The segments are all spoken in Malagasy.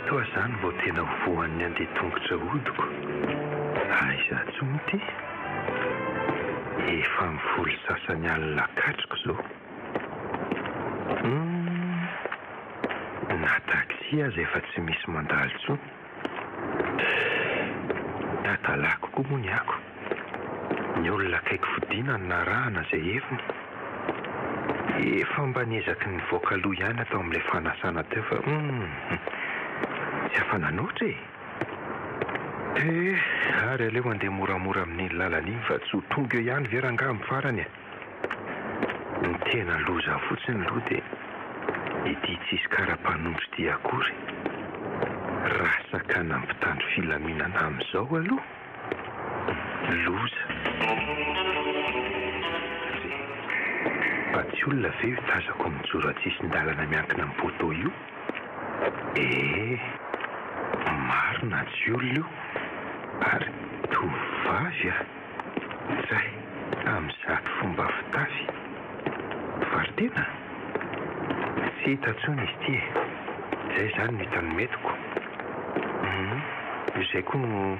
toa izany vao tena voan'ny andeha tongotra hodiko. Aiza tsony ty? Efa mivolo sasany alina katriko izao. Na taksi aza efa tsy misy mandalo tsony. Tatalako koa moa ny ako. Ny olona akaiky fodina ny narahana izay efiny. Efa mba niezaky ny voaka aloha ihany atao amin'ilay fanasana teo fa tsy afananoatra e. Ary aleo andeha moramora amin'iny lalana iny fa tsy ho tonga eo ihany ve rangaha amin'ny farany e. Ny tena loza fotsiny aloha dia ity tsisy kara-panondro ity akory. Rasaka nampitandro filaminana amin'izao aloha. Loza. Fa tsy olona ve io tazako mijoro atsisy ndalana miankina amin'ny poto io? Marina tsy olona io. Ary tovovavy zay amin'izato fomba fitafy. Varitena? Tsy hita tsony izy ity e. Izay izany no hitany metiko. Izay koa no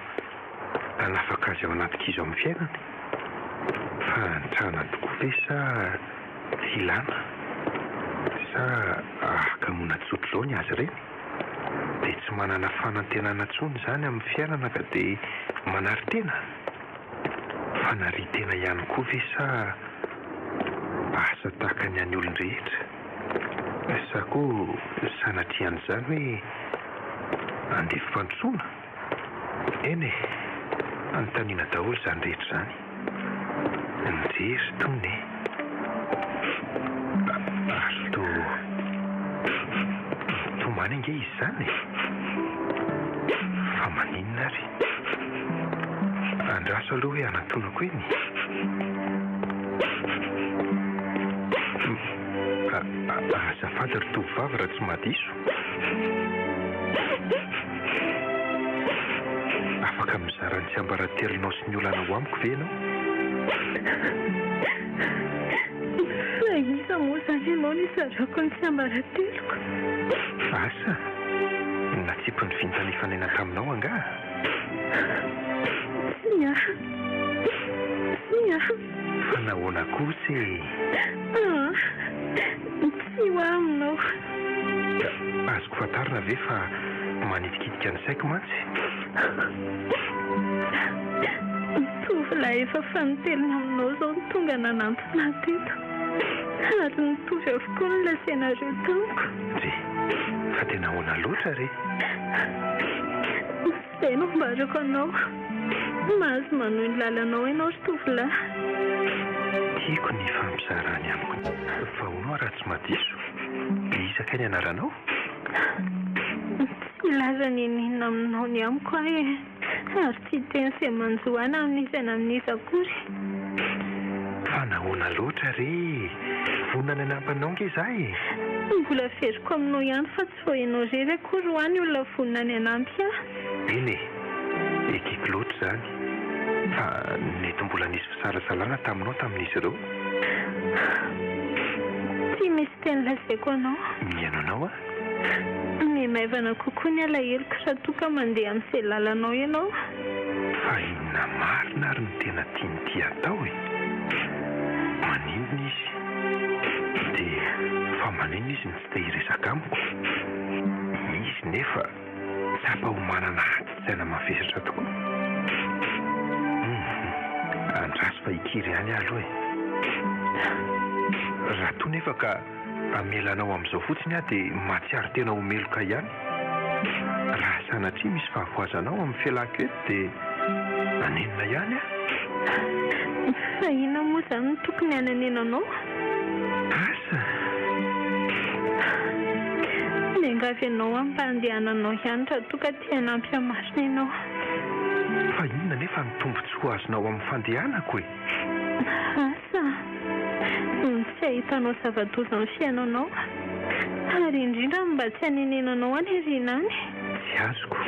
tanafaka azy ao anatik'izy ao amin'ny fiainany. Fa antrana tokoa ve sa ilana? Sa akamoana tsotr'izao ny azy ireny? Dia tsy manana fanantenana tsony izany amin'ny fiainana ka dia manaritena. Fanaritena ihany koa ve sa asa tahaka ny any olon-drehetra? Sa koa sanatrian'izany hoe andeha fifandrosoana? Eny e, anontaniana daholo izany rehetra izany. Nijery tony e. Ary tomany ange izy izany e. Fa maninona ary? Andraso aloha hoe anatonako eny. Azafady ry tovovavy raha tsy madiso. Afaka mizara ny tsiambaratelonao sy ny olanao amiko ve ianao? Isa moa izany ianao ny zarako ny tsiambarateloko. Asa? Natsipy ny vintanifanaina taminao angaha? Sia. Fa nahoana kosa e? Tsy ho aminao. Azoko fantarina ve fa manitikitika ny saiko mantsy? Tovolahy efa fanotelina aminao izao ny tonga nanampina teto. Ary nitovy avokoa ny lasenareo tamiko. Fa tena hoana loatra re? Izay no mbarako anao. Mahazo manohy ny lalanao ianao ry tovolahy. Tiako ny fampizarany amiko. Fa hono raha tsy madiso? Izaka ny anaranao? Tsy laza ny inona aminao ny amiko ahy e. Ary tsy teny izay manjoana amin'izana amin'izy akory. Fa nahoana loatra re? Vonana nampanao nge izahay e? Mbola feriko aminao ihany fa tsy voainao rery akory ho any olona vonina ny anampy ahy. Eny e, ekiko loatra izany. Fa nety mbola nisy fisarasalana taminao tamin'izy ireo. Tsy misy teny lazaiko anao. Mihaino anao a? Maivana kokoa ny alahelo raha toka mandeha amin'izay lalanao ianao. Fa inona marina ary ny tena tiany atao e? Maninona izy? Dia fa maninona izy ny tsy te hiresaka amiko? Izy nefa sapa ho manana hati-tsaina mavesatra tokoa. Andraso fa hikiry ihany aloha e. Raha toa nefa ka amelanao amin'izao fotsiny aho dia mahatsiaro tena homeloka ihany. Raha sanatria misy fahavoazanao amin'ny fialako eto dia nanenina ihany aho. Fa inona moa izany no tokony hananenanao? Asa? Miangavy ianao mba handehananao ihany raha toka tia hanampy hamarina ianao. Fa inona nefa ny tombontsoa azonao amin'ny fandehanako e? Asa? Tsy ahitanao zava-doza amin'ny fiainanao. Ary indrindra mba tsy hanenenanao any ariana any. Tsy azoko.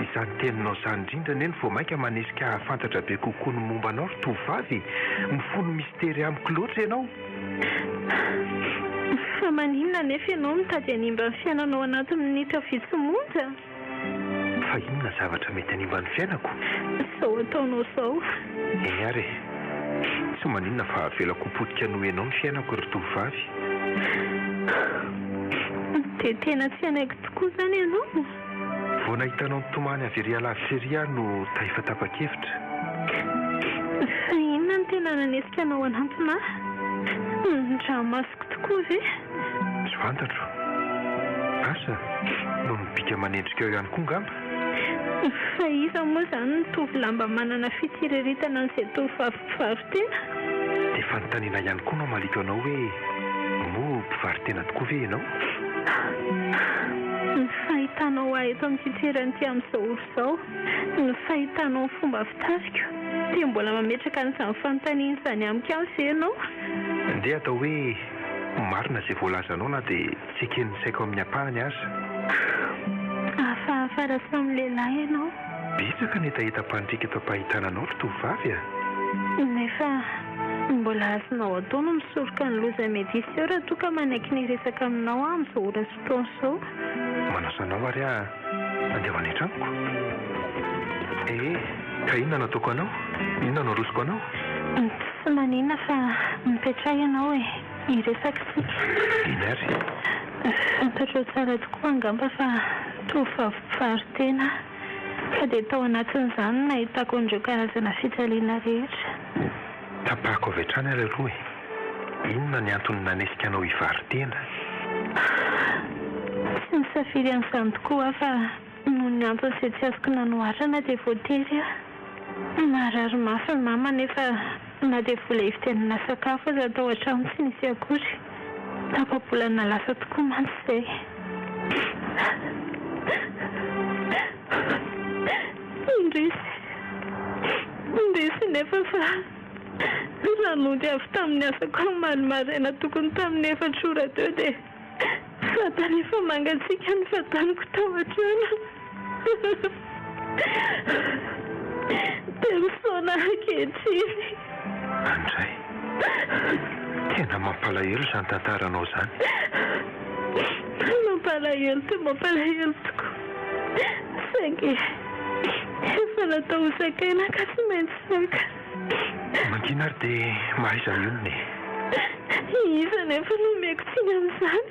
Izany teninao izany indrindra neny vao mainka manesika hahafantatra be kokoa ny mombanao ry tovovavy. Mifono mistery amiko loatra ianao. Fa maninona nefa ianao mitady hanimba ny fiainanao anaty minitra vitsomonja? Fa inona zavatra mety hanimba ny fiainako? Sao ataonao izao? Eny ary tsy maninona fa avelako potika no ianao ny fiainako ry tovovavy. Dia tena tsy anaiko tokoa izany ianao? Vao nahitanao nitomany avy ery alavitra ery aho no tahifa tapa-kevitra. Fa inona no tena nanesika anao anampinahy? Ndramasoko tokoa ve? Tsy fantatro. Asa no mibika manendrika eo ihany koa ngamba? Fa iza moa izany ny tovolahy manana fitsiriritana an'izay tovovavy mpivarotena? Dia fanontaniana ihany koa no malika anao hoe moa mpivarotena tokoa ve ianao? Ny fahitanao ahy eto amin'ny fitoeran'ity amin'izao olo izao, ny fahitanao ny fomba fitariko, dia mbola mametraka an'izany fanontaniana izany amiko ihany ve ianao? Ndeha atao hoe marina izay voalazanao na dia tsy eken'ny saiko amin'ny ampahany aza. Afara samy lehilahy ianao. Betsaka ny etaeta-pandrika eto am-pahitana anao ry tovovavy a. Nefa mbola azonao atao no misoroka ny loza mety iseho raha toa ka manaiky ny resaka aminao amin'izao ora sy fotoana izao. Manasanao ary aho andeha ho any an-tranoko. Ka inona nataoko anao? Inona no arosoko anao? Tsy maninona fa mipetraha ianao hiresaka isika. Iny ary? Fantatrao tsara tokoa angamba fa tovovavy mpivarotena, ka dia tao anatin'izany nahitako an'ireo karazana fijaliana rehetra. Tapahako avy hatrany ary aloha inona ny antony nanesika anao hivarotena? Tsy misafiry an'izany tokoa fa noho ny antony izay tsy azoko nanoharana dia voatery aho. Marary mafy ny mama nefa na dia vola hivitenana sakafo aza atao an-trano tsy nisy akory. Tapa-bolana lasa tokoa mantsy izay. Indrisy nefa fa ranody avy tamin'ny asako malomaraina tokony tamin'ny 4 ora teo dia fantany efa mangatsiaka ny fataniko tao an-trano. Dia misaona ankehitriny. Andray, tena mampalahelo izany tantaranao izany. Mampalahelo tokoa. Saingy efa natao sakaina ka tsy maintsy saka. Mangina ary dia mahaiza mionona Iza nefa nomeko tsiny amin'izany.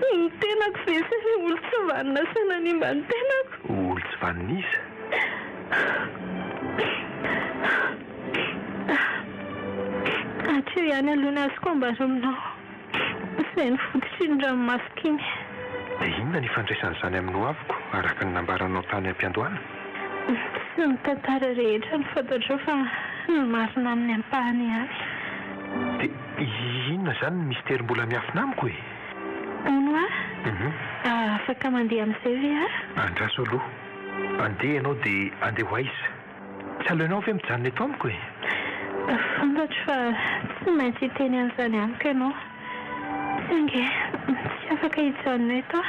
Ny tenako vesy olo tsy vanina sy nanimba ny tenako. Olo tsy vanina iza? Hatreo ihany aloha ny azoko ambara aminao. Izay ny fototry ny ranomasika iny. Dia inona ny ifandraisan'izany aminao avoko araka ny nambaranao tany am-piandohana? Tsy ny tantara rehetra ny fantatrao fa ny marina amin'ny ampahany ihany. Dia inona izany ny mistera mbola miafina amiko e? Ono afaka mandeha amin'izay ve aho? Andraso aloha. Andeha ianao dia andeha ho aiza? Tsy aleonao ve mijanona eto amiko e? Fantatro fa tsy maintsy hiteny an'izany amiko ianao. Saingy tsy afaka hijanona eto.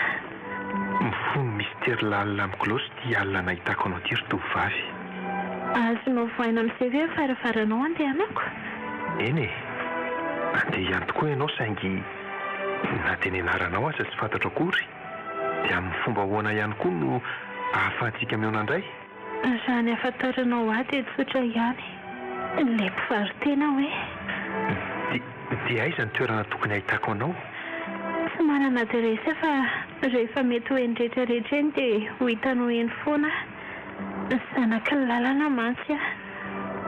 Mifono mistera lalina amiko loatra ty alina nahitako anao ty ry tovovavy. Azonao voaina amin'izay ve farafaranao andehanako? Eny e, andeha ihany tokoa ianao saingy na teny anaranao aza tsy fantatro akory. Dia amin'ny fomba ahoana ihany koa no ahafahantsika mihaonandray? Raha ny ahafantaranao ahy dia tsotra ihany. Ilay mpivarotena hoe. Dia aiza ny toerana tokony ahitako anao? Tsy manana adresa fa rehefa mety ho eny rehetrarehetra eny dia ho hitanao eny foana. Zanaky ny lalana mantsy aho.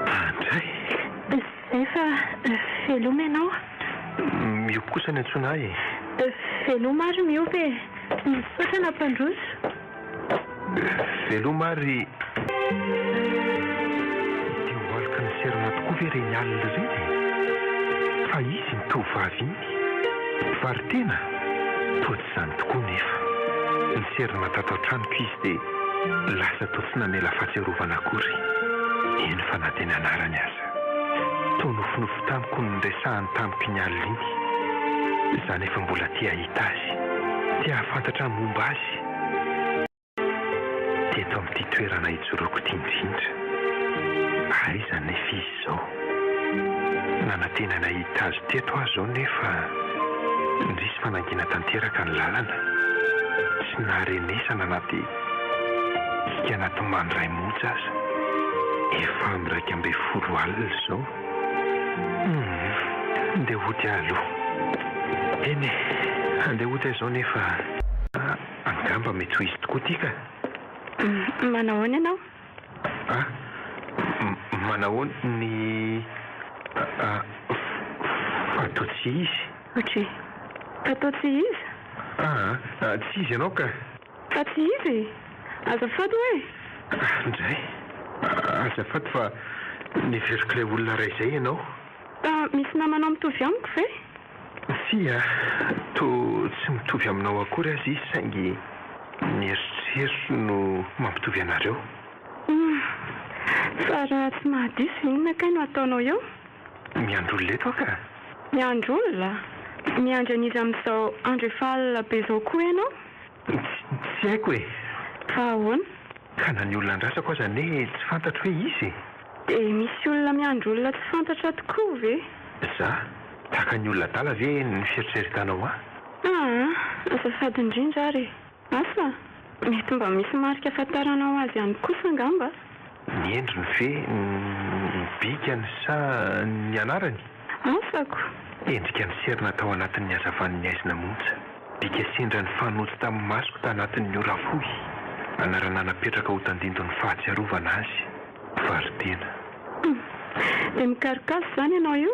Andray? Izay fa veloma ianao. Miompy kosa ny antsoina ahy e. Veloma ary miompy e. Misaotra na mpandroso. Veloma ary dia hoalika ny serana tokoa ve reny alina ireny? Fa izy ny tovovavy iny mpivarotena? Toa tsy izany tokoa nefa. Ny serana tato an-tranoko izy dia lasa toa tsy namela fahatsiarovana akory. Eny fa na teny anarany aza. Toa nofinofy tamiko ny resahany tamiko iny alina iny. Izany efa mbola tia hahita azy, tia hafantatra ny momba azy. Teto amin'ity toerana hijoroako ity indrindra. Aiza nefa izy izao? Nanantena nahita azy teto aho izao nefa Ndrisy fanangina tanteraka ny lalana sy naharenesana anaty isika anaty mandray monja aza efa am'raika ambe folo alina izao. Andeha hody aloha. Eny andeha hody izao nefa angamba mety ho izy tokoa tika. Manahoana ianao? Manao ny fatao tsy izy. Ohatry fatao tsy izy? Tsy izy ianao ka. Fa tsy izy? Azafady hoe? Indray azafady fa niveriko ilay olona ray izay ianao. Misy namanao mitovy amiko ve? Sy tsy mitovy aminao akory azy izy saingy nieritreritro no mampitovy anareo. Fa raha tsy mahadiso inona kay no ataonao eo? Miandro olona eto ka. Miandro olona? Miandro an'izy amin'izao andro efa alina be izao koa ianao? Tsy haiko e. Fa ahoana? Ka na ny olona andrasako aza ne tsy fantatro hoe izy. Dia misy olona miandro olona tsy fantatra tokoa ve? Za? Taka ny olona dala ve ny fieritreretanao azafady indrindra ary. Asa? Mety mba misy marika ahafantaranao azy ihany kosa angamba? Ny endriny ve ny bikany sa ny anarany? Asako? Endrika ny serina tao anatin'ny hazavan'ny aizina monja. Bika sendra ny fanotsy tamin'ny masoko tanatin'ny orafohy. Anarana napetraka ho tandindon'ny fahatsiarovana azy. Varitena. Dia mikarikasy izany ianao io?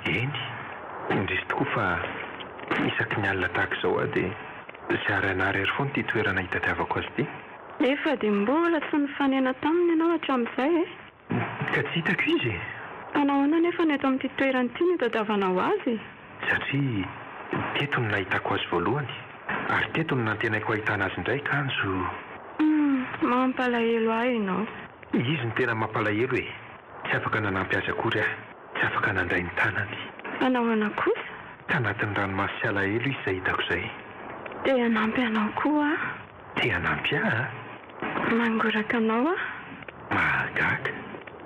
Eny. Indrisy tokoa fa isaky ny alina tahaka izao dia zary anary ary foana ity toerana hitadiavako azy ity. Efa dia mbola tsy nifanena taminy ianao hatramin'izay e? Ka tsy hitako izy. Anahoana nefa ny eto amin'ity toerana ity nitadiavanao azy? Satria teto no nahitako azy voalohany. Ary teto no nantenaiko ahitana azy indray kanjo. Mampalahelo ahy ianao. Izy ny tena mampalahelo e. Tsy afaka nanampy azy akory aho. Tsy afaka nandray ny tanany. Anahoana kosa? Tanatin'ny ranomasy sy alahelo izy izay hitako izay. Dia hanampy anao koa aho. Te hanampy aho? Mangoraka anao aho. Mahagaga.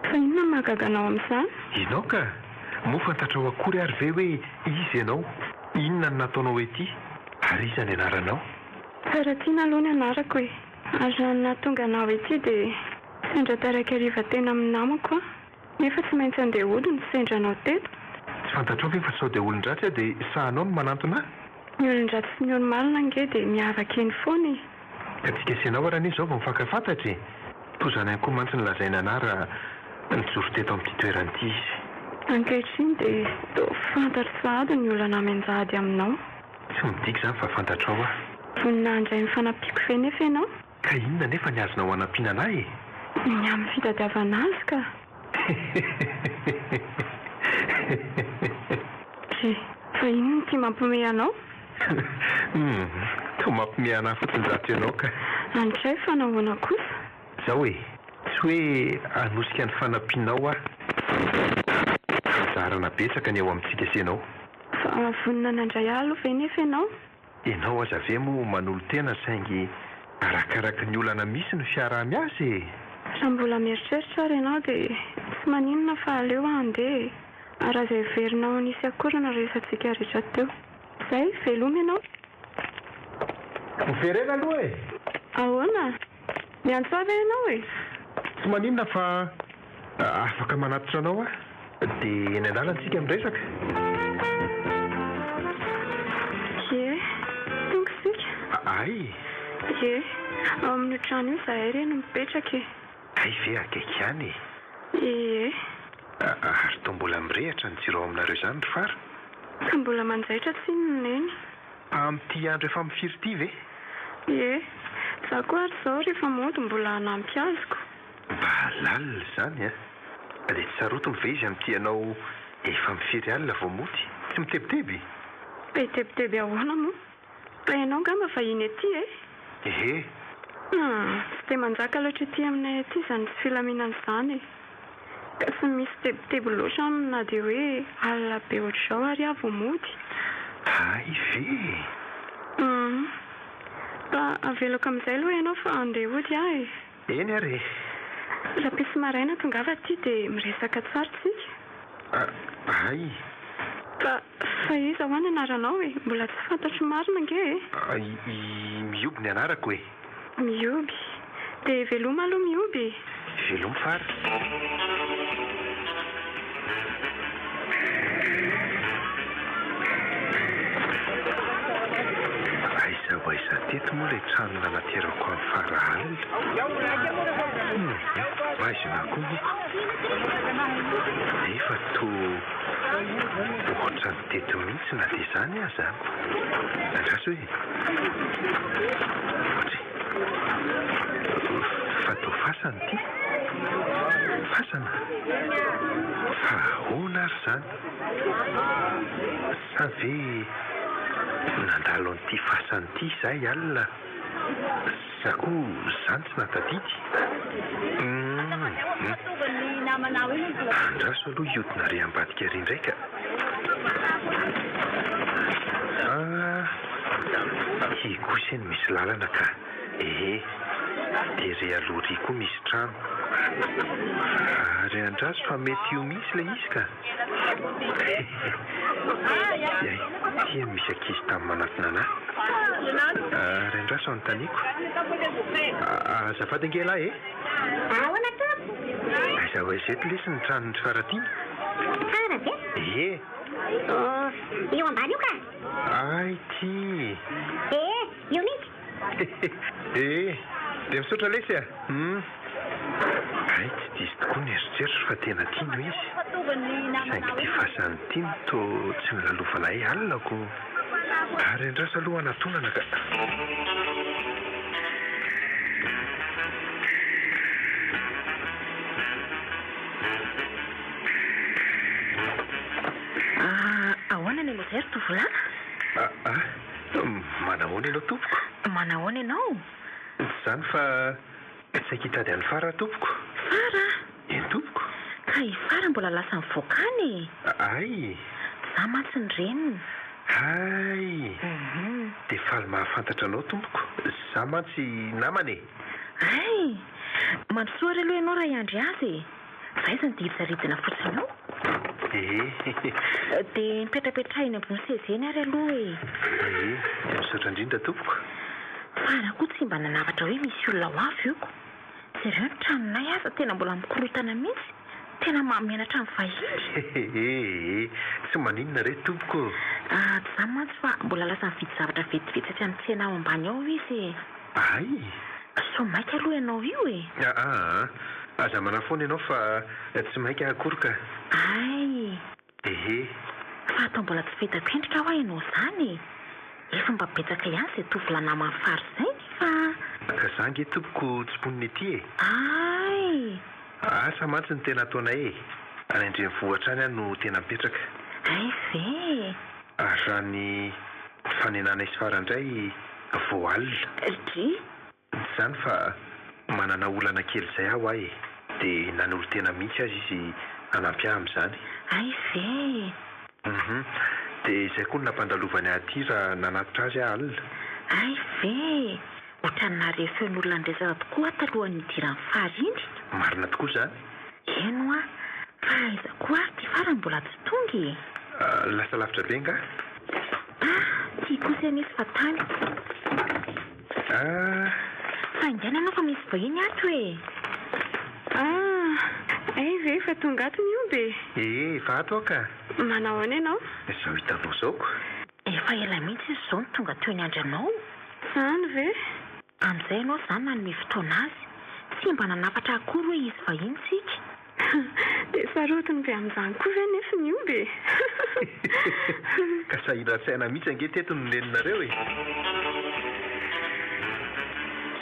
Fa inona mahagaga anao amin'izany? Ianao ka moa fantatrao akory ary ve hoe izy ianao? Inona no nataonao ety? Ary iza ny anaranao? Saratiana aloha ny anarako e. Ary raha nahatonga anao ety dia sendra taraiky hariva tena amin'ny namako aho. Nefa tsy maintsy andeha hody ny sendra anao teto. Tsy fantatrao ve fa sao dia olon-dratsy aho dia sahanao no manantona ahy? Ny olon-dratsy sy ny olo-malina ange dia miavaka eny foana e. Ka tsika sianao arany izao vao mifankafantatry. Tozana ihany koa mantsy ny lazaina anary raha nijoro teto amin'ity toerana ity izy. Ankehitriny dia toa fantatro sahady ny olana amenjahady aminao. Tsy midika izany fa fantatrao aho. Vonina andray mifanampiko fe nefa ianao? Ka inona nefa ny azonao hanampiana anahy? Ny amin'ny fitadiavana azy ka. Fa inona no tia mampiomehy anao? Toa mampiomehy anahy fotsiny ratsy ianao ka. Andray fa nahoana kosa? Izao e, tsy hoe hanosika ny fanampianao aho. Zarana betsaka ny eo amintsika sy ianao. Fa vonina nandray aloha ve nefa ianao? Ianao aza ve moa manolo tena saingy arakaraka ny olana misy ny fiarah-miasa e. Raha mbola mieritreritra ary ianao dia tsy maninona fa aleo andeha. Ary aza heverinao nisy akory na resantsika rehetra teo. Izay, veloma ianao. Miverena aloha e. Ahoana? Miantso avy ianao e? Tsy maninona fa afaka manatitra anao aho. Dia eny an-dalantsika miresaka. Ie, tonga isika. Ay. Ie, ao amin'ny trano io izahay reny mipetraka e. Ay ve akaiky ihany e. Ie. Ary toa mbola mirehatra ny jiro ao aminareo izany ry fara. Ka mbola manjaitra tsinona eny. Amin'ity andro efa mifiry ity ve? Ie, za koa ary izao rehefa mody mbola hanampy azoko. Mba lalina izany a. Dia tsy sarotiny ve izy amin'ity ianao efa mifiry alina vao mody? Tsy mitebiteby? Be tebiteby ahoana moa? Fa ianao ngamba vahiny ety e? Ehe. Tsy dia manjaka loatra ety aminay ety izany tsy filaminana izany e. Ka tsy misy tebiteby loatra amina dia hoe alina be ohatr'izao ary aho vao mody. Ay ve? Fa aveloko amin'izay aloha ianao fa andeha hody aho e. Eny ary. Raha pisy maraina tonga avy aty dia miresaka tsara tsika. Ay. Fa fa izy ahoana anaranao e? Mbola tsy fantatro marina nge e? Mioby ny anarako e. Mioby? Dia veloma aloha mioby? Veloma fara. Aiza ho aiza teto moa ilay trano nanaterako amin'ny fara alina. Vaizina koa moko. Efa ohatra ny teto mihitsy na dia izany aza. Andraso hoe fa toa fasana ity. Fasana? Fa ahoana ary izany? Sa ve nandalo an'ity fasana ity izahay alina? Sa koa izany tsy natadidy? Andraso aloha iodina ry ambadika ry ndraika. Higoseny misy lalana ka. Dia ry aloha ry koa misy trano. Ary andraso fa mety io misy ilay izy ka. Tia misy ankizy tamin'ny manatona anahy. Ary andraso anontaniako. Azafady angelahy e? Ahoana tompoko? Aiza ho aiza eto lesy ny tranony faratiana. Fara ve? Io ambany io ka? Ay ty. Io mihitsy. Dia misaotra lesy a? Ay tsy diso tokoa ny eritreritro fa tena tiano izy. Saingy ty fasany ity no toa tsy milalovanay alinako. Ary andraso aloha anatonana ka. Ahoana ny lozery tovolana? Manahoana ianao tompoko? Manahoana ianao? Izany fa tsy hitady any fara tompoko. Fara? Eny tompoko? Ka i fara mbola lasa mivoakany. Ay. Za mantsy ny reniny. Ay. Dia faly mahafantatra anao tompoko. Za mantsy namany. Ay. Mandrosoa ry aloha ianao raha iandry azy. Zay izany dia hisaridina fotsiny ao. Dia nipetrapetrahiny ambony sezeny ary aloha e. Misaotra indrindra tompoko. Fara koa tsy mba nanavatra hoe misy olona ho avy io. Zareo ny tranonay aza tena mbola mikorotana mihitsy. Tena mahamenatra amin'ny vahiny. Tsy maninona re tompoko. Za mantsy fa mbola lasa mividy zavatra vetivety aty amin'ny tsena ao ambany ao izy. Ay. So maika aloha ianao io e. Aza manafoana ianao fa tsy maika akory ka. Ay. Fa atao mbola tsy fahitako endrika ho ianao izany. Efa mba betsaka ihany izay tovolana amin'ny fary izay fa... Ka za nge tompoko tsy poniny ety e. Ay. Asa mantsy ny tena ataonay e. Any andrenivohitra any no tena mipetraka. Ay ve. Raha ny fanenana isy fara indray vao alina. Izany fa manana olana kely izay aho ahy. Dia nanolo tena mihitsy azy izy hanampy ahy amin'izany. Ay ve. Dia izay koa no nampandalovany aty raha nanatitra azy ahy alina. Ay ve. Ohatran'ny narefeon'olona andresaka tokoa talohan'ny idiran'ny fary iny. Marina tokoa izany. Eno a. Fa aiza koa ary ty fara mbola tsy tonga. Lasa lavitra be nga? Ty kosa misy fa tany. Fa ingana ianao fa misy vahiny ato e. Ay ve fa tonga ato mioby. Fa ato ka. Manahoana ianao? Izao hitanao izao ko. Efa ela mihitsy izy izao no tonga teo ny andro anao. Izany ve? Amin'izay ianao izany nanome fotoana azy. Tsy mba nanafatra akory hoe izy vahiny tsika. Dia sarotiny be amin'izany koa ve nefa mioby. Ka sahirantsaina mihitsy ange teto no neninareo e.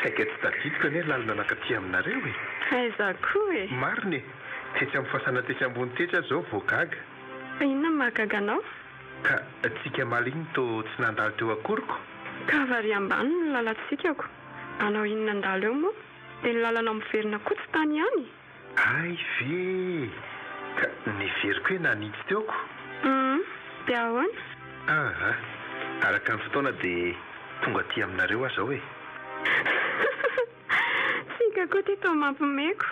Saika tsy tadidiko anie lalina nankaty aminareo e. Aiza koa e. Marina e. Tetsy amin'ny fasana tetsy ambony tetsy azy izao voagaga. Fa inona mahagaga anao? Ka tsika maligny to tsy nandalo teo akoriko. Ka vary ambany no lalatsikako. Anao inona andalo eo moa? Dia ny lalana miverina koa tsy tany ihany. Ay ve. Ka niveriko hoe nanitsy teoko. Dia ahoana? Araka ny fotoana dia tonga aty aminareo aho izao e. Sika koa teto mampimeko.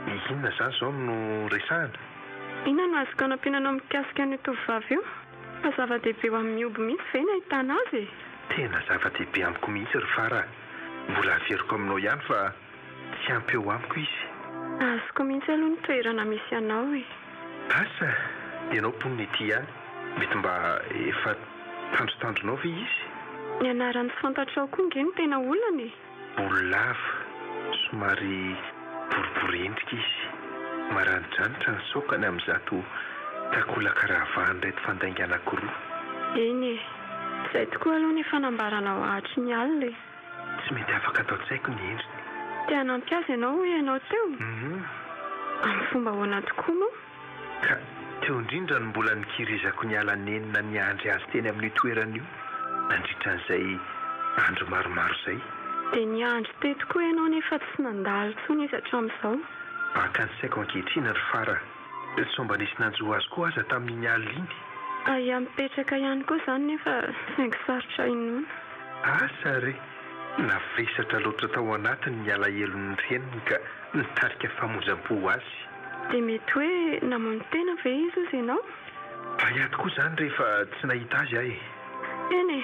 Inona izany izao no resahana? Inona no azoko anampiananao mikasika ny tovovavy io? fa zava-dehibe eo amin'ny miobo mihitsy ve ny ahitana azy? Tena zava-dehibe amiko mihitsy ry Fara. Mbola averiko aminao ihany fa tsy ampy eo amiko izy. Azoko mihitsy aloha ny toerana misy anao e. Asa ianao ponina ety ihany, mety mba efa tandrotandronao ve izy? Ny anarany tsy fantatrao koa nge ny tena olana e. Bolava, somary boribory endrika izy, maranidranitra ny saokany amin'izato takolaka ravahany ireto fandainga anankiroa. Eny e, izay tokoa aloha ny fanambarana ho ahatry ny alina e. Tsy mety afaka atao tsaiko ny endriny. Te hanampy azy ianao hoe ianao teo? Amin'ny fomba ahoana tokoa moa? Ka teo indrindra no mbola nikirizako ny alanenina ny andry azy teny amin'ny toeran'io, nandritra an'izay andro maromaro izay. Dia ny andro te tokoa ianao nefa tsy nandalo tsony izy hatramin'izao. Aka ny saiko ankehitriny ry Fara, sao mba nisy nanjoa azy koa aza tamin'iny alina iny. Ia mipetraka ihany koa izany nefa saingy sarotra inoana. Asa re, navesatra loatra tao anatiny ny alahelon'ny reniny ka nitarika famonjam-po azy. Dia mety hoe namono tena ve izy ozy ianao? Ia tokoa izany rehefa tsy nahita azy ahy. Eny e,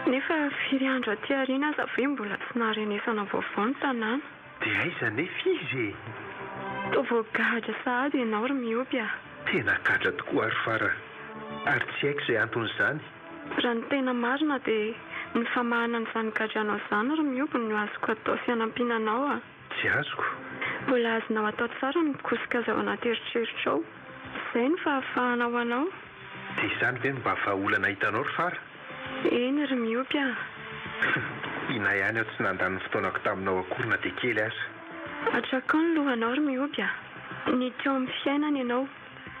nefa firy andro aty aoriana aza ve mbola tsy naharenesana vaovao ny tanàna? Dia aiza nefa izy e? Toa voagadra sahady ianao ry mioby a. Tena gadra tokoa ry Fara, ary tsy haiko izay anton'izany. Raha ny tena marina dia ny famahana n'izany gadranao izany ry mioby no azoko atao sy hanampinanao a. Tsy azoko. Mbola azonao atao tsara ny mikosika azy ao anaty eritreritrao. Izay ny fahafahanao anao. Dia izany ve mba vahaolana hitanao ry Fara? Eny ry mioby a. Ina ihany aho tsy nandany fotoanako taminao akory na dia kely aza. Atraka ny lohanao ry mioby a. Ny teo amin'ny fiainana ianao.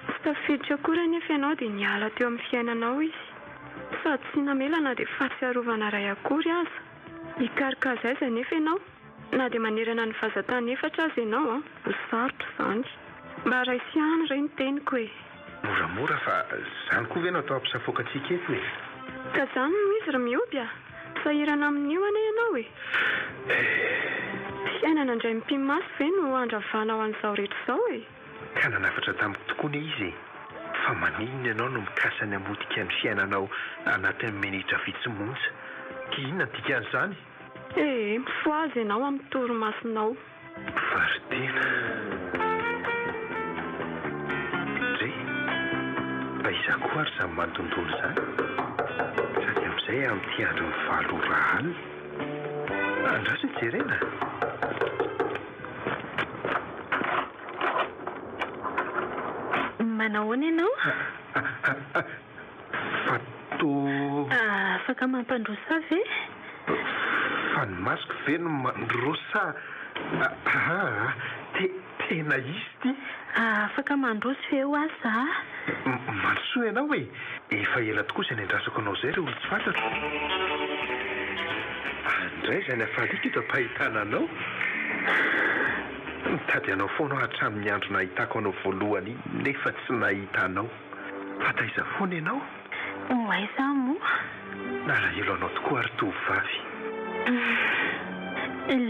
Tsy tafiditra akory anefa ianao dia niala teo amin'ny fiainanao izy. Sady tsy namelana dia fahatsiarovana iray akory aza. Hikarika aiza nefa ianao? Na dia manerana ny vazatany efatra azy ianao a, ho sarotra izany. Mba raisy ihany ireny teniko e. Moramora fa izany koa ve no atao ampisafoakantsika eto e? Ka izany no izy ry mioby a. Sahirana amin'io ane ianao e. Fiainana indray mpimasy ve no andravanao an'izao rehetra izao e. Ka nanafatra tamiko tokoa ny izy. Fa maninona ianao no mikasany hamotika ny fiainanao anatin'ny minitra vitsi-monja. Inona dikan'izany? Mifo azy ianao amin'ny toromasonao. Varitena. Re, mba iza koa ary izany mandondolo izany. Sady amin'izay amin'ity andro ny valo ora alina. Andraso jerena. Manao ahoana ianao? Fato... Afaka mampandrosa ve? Fa ny masoko ve no mandrosa? Tena izy ty? Afaka mandroso ve ho aza? Mandrosoa ianao e? Efa ela tokoa izay nendrasako anao izay reho tsy fantatro. Andray izay ny afalika eto ampahitana anao. Mitady anao foana hatramin'ny andro nahitako anao voalohany nefa tsy nahita anao. Fataiza foana ianao? Aiza moa? Nalahelo anao tokoa ary tovovavy.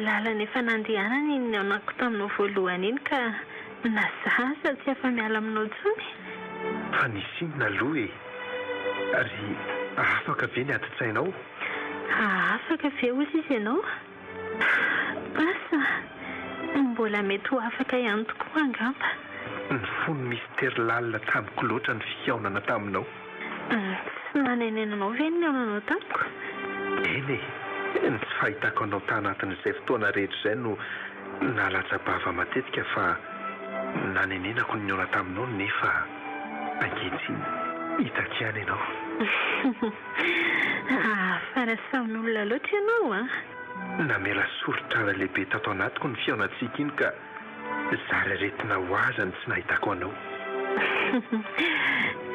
Lalana efa nandehanana iny anako taminao voalohany iny ka nazaza tsy afa miala aminao tsony. Fa nisy inona aloha e? Ary afaka ve ny ati-tsainao? Afaka ve ozy izy ianao? Asa mbola mety ho afaka ihany tokoa angamba. Ny fony mistera lalina tamiko loatra ny fiaonana taminao. Tsy nanenenanao ve ny aonanao tamiko? Eny e, ny tsy fahitako anao tanatin'izay fotoana rehetra izay no nalatsa-bava matetika fa nanenenako ny aona taminao nefa ankehitriny hitako ihany ianao. Fara samin'olona loatra ianao a? Namela sorotrara lehibe tato anatiko ny fiaonantsika iny ka zary aretina ho aza ny tsy nahitako anao.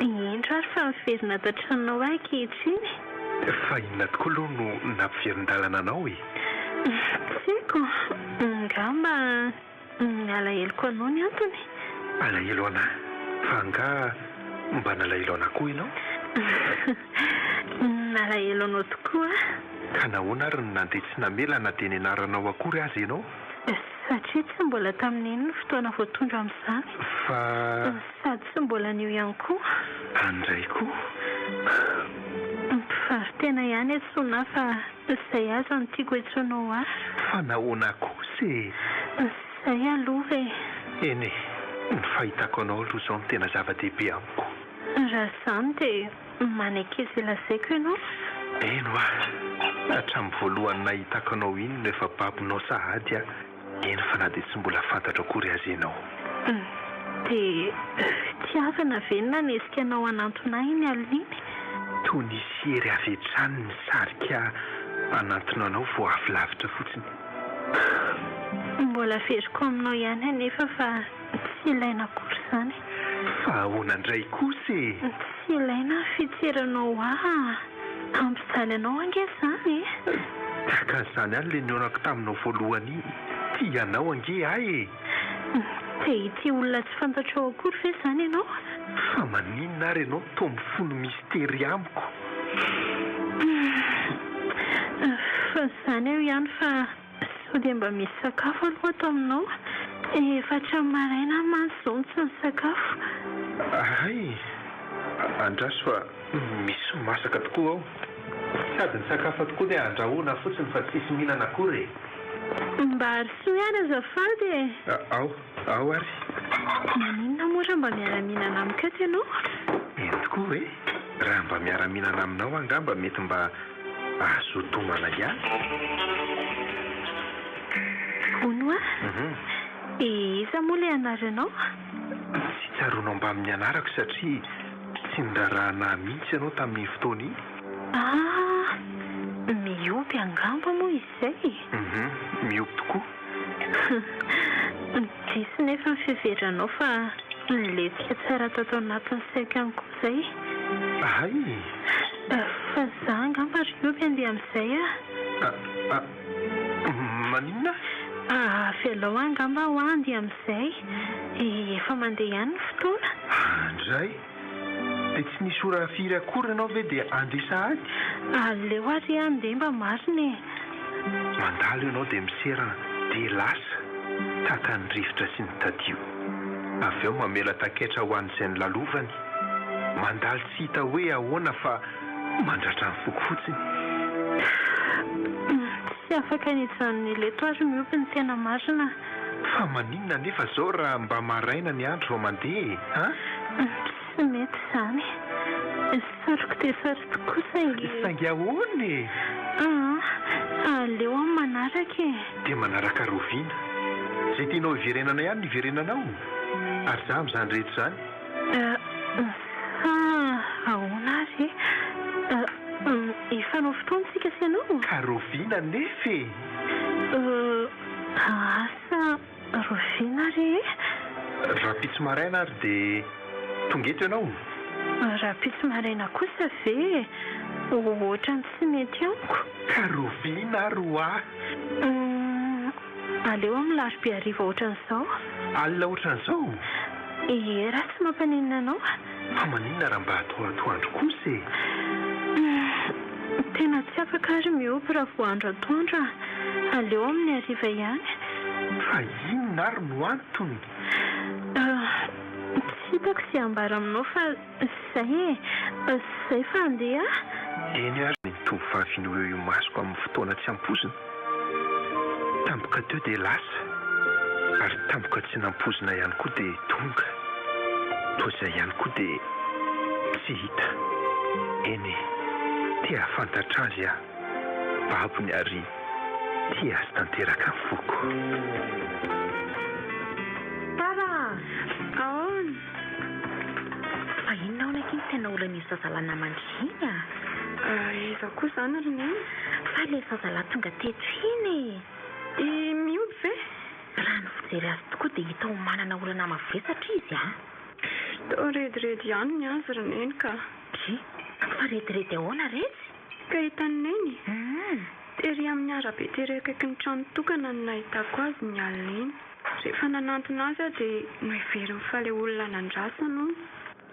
Indro ary fa miverina ato an-tranonao ankehitriny. Fa inona tokoa aloha no nampiverin-dalana anao e? Tsy haiko, ngamba alahelo anao ny antony. Alahelo anahy? Fa nga mba nalahelo anahy koa ianao? Nalahelo anao tokoa. Ka nahoana ary ny nandeha tsy namela na dia nianaranao akory azy ianao? Satria tsy mbola tamin'iny ny fotoana voatondro amin'izany. Fa... Sady tsy mbola an'io ihany koa. Andray koa? Fary tena ihany etsoina fa izay aza no tiako etsoinao ahy. Fa nahoana kosa e? Izay aloha e. Eny e, ny fahitako anao aloha izao no tena zava-dehibe amiko. Raha izany dia manaikizy lazaiko ianao. Eno a, hatramin'ny voalohany nahitako anao iny rehefa babonao sahady a, eny fa na dia tsy mbola fantatra akory azy ianao. Dia tiavana venona nesika anao anantona iny aliny? Toy nisy hery avy hatrany nisarika anantona anao vao avy lavitra fotsiny. Mbola veriko aminao ihany anefa fa tsy ilaina akory izany. Fa ahoana indray kosa e? Tsy ilaina fitseranao ampizaly anao ange izany e. Takan'izany ihany ilay nionako taminao voalohany iny. Tianao ange ahy e. Dia ity olona tsy fantatrao akory ve izany ianao? Fa maninona ary ianao toa mifono mistery amiko? Fa izany eo ihany fa sao dia mba misy sakafo aloha ato aminao. Efatra maraina mantsy izao tsy ny sakafo. Ay, andraso fa misy masaka tokoa ao. Sady ny sakafo tokoa dia andrahoana fotsiny fa tsisy mihinana akory e. Mba arisoa ihany azafady e. Ao ary. Maninona moa mba miara-mihinana amiko ianao? Eny tokoa e. Raha mba miara-mihinana aminao angamba mety mba azo tomana ihany. Ono a? Iza moa ilay anaranao? Tsy tsaronao mba amin'ny anarako satria tsy nirarahana mihitsy ianao tamin'ny fotoana iny. Miompy angamba moa izay. Miompy tokoa. Disy nefa ny fiheveranao fa niletsika tsara tato anatin'ny saiko ihany koa izay. Ay! Fa za angamba ry miompy andeha amin'izay a. Maninona? Velao angamba ho andeha amin'izay. Efa mandeha ihany ny fotoana. Andray? Dia tsy nisy ora firy akory ianao ve dia andeha sahady? Aleo ary andeha mba marina e. Mandalo ianao dia miserana dia lasa tahaka ny rivotra sy ny tadio. Avy eo mamela taketra ho an'izay ny lalovany. Mandalo tsy hita hoe ahoana fa mandratra ny foko fotsiny. Tsy afaka nijanony ileto ary miompy ny tena marina. Fa maninona nefa izao raha mba maraina ny andro vao mandeha? Tsy mety izany. Saroko dia saroko tokoa saingy ahoana e? Aleo amin'ny manaraka e. Dia manaraka roviana. Izay tianao hiverenana ihany ny verenanao. Ary za amin'izany rehetra izany. Ahoana ary? Efa nao fotoantsika sy ianao? Ka roviana nefa e. Asa roviana ary e? Raha pitsy maraina ary dia tonga eto ianao? Raha pitsy maraina kosa ve? Ohatrany tsy mety amiko. Ka roviana ary ho ahy. Aleo amin'ny larobia hariva ohatran'izao. Alina ohatran'izao? Raha tsy mampaninona anao. Fa maninona raha mba atoandro kosa e? Tena tsy afaka ary miompy raha vao andro atoandro. Aleo amin'ny hariva ihany. Fa inona ary no antony? Tsy hitako sy ambara aminao fa izay fa andeha. Eny ary ny tovovavy no eo masoko amin'ny fotoana tsy ampozina. Tampoka teo dia lasa. Ary tampoka tsy nampozina ihany koa dia tonga. Toa izay ihany koa dia tsy hita. Eny tia fantatra azy aho. Babony ary tia azy tanteraka ny foko. Fa inona ao naky tena olona misy zazalahy mandrina? Iza koa izany ary ny fa ilay zazalahy tonga teto iny miompy ve? Raha ny fijery azy tokoa dia hita ho manana olana mavesatra izy Tao rediredy ihany ny azy roneny ka. Fa rediredy ahoana retsy? Ka hitaniny tery amin'ny arabe tery akaiky ny trano tokana no nahitako azy ny alina iny. Rehefa nanantona azy aho dia noheveriny fa ilay olona nandrasana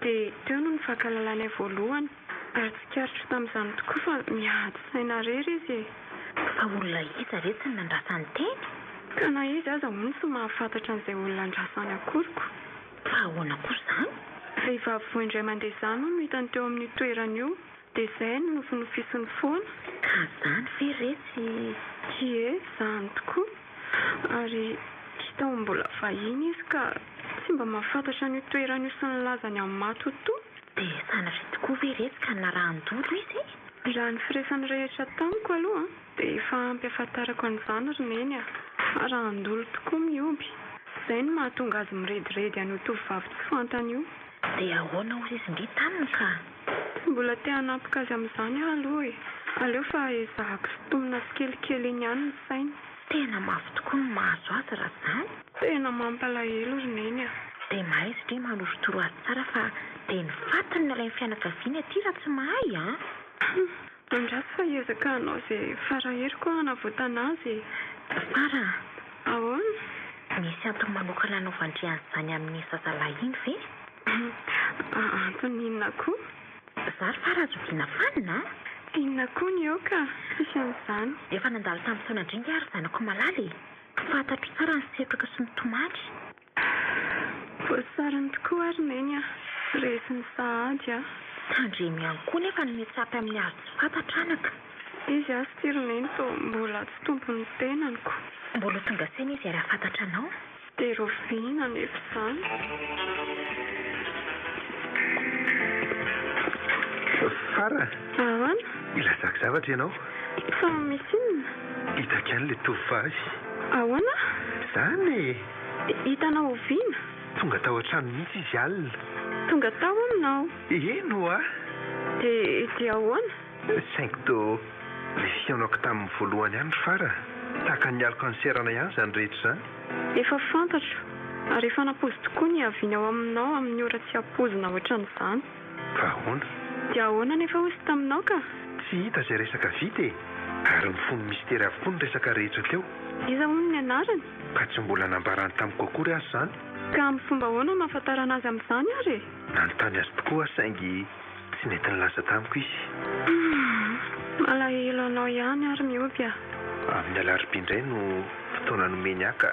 dia teo no nifankahalalana voalohany. Ary tsikaritra tamin'izany tokoa fa miady saina rery izy e. Fa olona iza retsy ny nandrasany teny? Ka na izy aza mihitsy mahafantatra an'izay olona andrasany akoriko. Fa ahoana koa izany? rehefa avoa indray mandeha izany no hitany teo amin'ny toerana io dia izay no nofinofisiny foana. Ka zany ve Retsy? Ie, izany tokoa. Ary hita ho mbola vahiny izy ka tsy mba mahafantatra ny toerana io sy ny lazany amin'ny matoto. Dia sanatry tokoa ve Retsy ka narahan-dodo izy? Raha ny firesany rehetra tamiko aloha dia efa ampy ahafantarako an'izany roneny raha andolo tokoa mioby. Izay no mahatonga azy mirediredy an'io tovovavy tsy fantany io. Dia ahoana hozy izy indray taminy ka? Mbola te hanapoka azy amin'izany aloha e. Aleo fa ezahako sintomina sy kelikely iny ihany ny sainy. Tena mafy tokoa no mahazo azy raha izany. Tena mampalahelo roneny Dia mahay izy indray manorotoro azy tsara fa dia ny fatiny ny ilay fianakaviany aty raha tsy mahay Andrasy fa ezaka anao izay farahiriko hanavotana azy. Fara, Ahoana? misy antony manokana anaovandrian'izany amin'ny zazalahy iny ve? Antony inona koa? Zary Fara azoviana fanina? Inona koa ny eo ka? Sisy an'izany. Efa nandalo tamin'ny taona indringa ary zanako malaly. Fantatro tsara ny setroka sy ny tomaty. Voasariny tokoa ary neny resiny sahady Tandremy ihany koa nefa ny metsapy amin'ny azo tsy fantatranaka. Izy sy tironeny to mbola tsy tompony tenaniko. Mbola tonga saina izy ary afantatra anao. Dia roviana nefa izany. Fara, Ahoana? ilazako zavatra ianao. Fa misy inona? Hitako ihany ilay tovovavy. Ahoana? Izany Hitanao oviana? tonga tao an-trano mihitsy izy alina. Tonga tao aminao. Eno a? Dia ahoana? Saingy to ilay fihaonako tamin'ny voalohany ihany Fara. Tahaka ny alika ny serana ihany izany rehetra izany. Efa fantatro. Ary efa napozy tokoa ny haviana ao aminao amin'ny ora tsy hampozina ohatran'izany. Fa ahoana? Dia ahoana nefa hozy taminao ka? Tsy hita izay resaka vita e. Ary mifono mistera avokoa ny resaka rehetra teo. Iza hono ny anarany? Ka tsy mbola nambarany tamiko akory azy izany. Ka amin'ny fomba ahoana mahafantarana azy amin'izany ary? Nanontany azy tokoa saingy tsy nety nilaza tamiko izy. Malahelo anao ihany ary mioby Amin'ny alarobia indray no fotoana nomeny aka.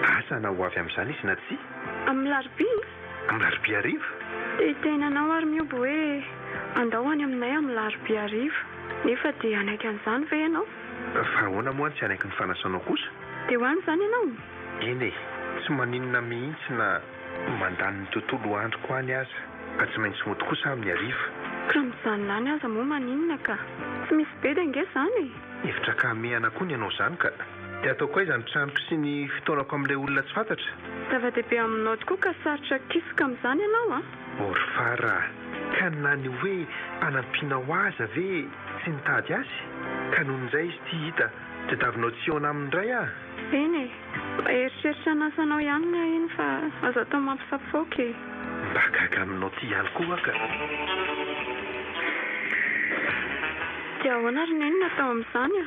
Asa na ho avy amin'izany izy na tsy? Amin'ny larobia? Amin'ny larobia hariva? Dia tenanao ary mioby hoe andao any aminay amin'ny larobia hariva. Nefa dia anaiky an'izany ve ianao? Fa ahoana moa tsy anaiky ny fanasanao kosa? Dia ho any izany ianao? Eny e, tsy maninona mihitsy na mandany ny tontolo androko any aza. Ka tsy maintsy mody kosa amin'ny hariva. Ka mijanona any aza moa maninona ka? Tsy misy be dia nge izany e? Hevitra kamehana koa ny ianao izany ka. Dia ataoko aiza ny tranoko sy ny fotoanako amin'ilay olona tsy fantatra? Zava-dehibe aminao tokoa ka sarotra kisoka amin'izany ianao Ory Fara, ka na ny hoe anampianao aza ve tsy nitady azy? Ka noho izay izy ty hita tadiavinao tsy eona amin'ny iray Eny e, eritreritra nasanao ihany na iny fa azo atao mampisafoka e. Mba gaga aminao ty ihany koa ka. Dia ahoana ary neny natao amin'izany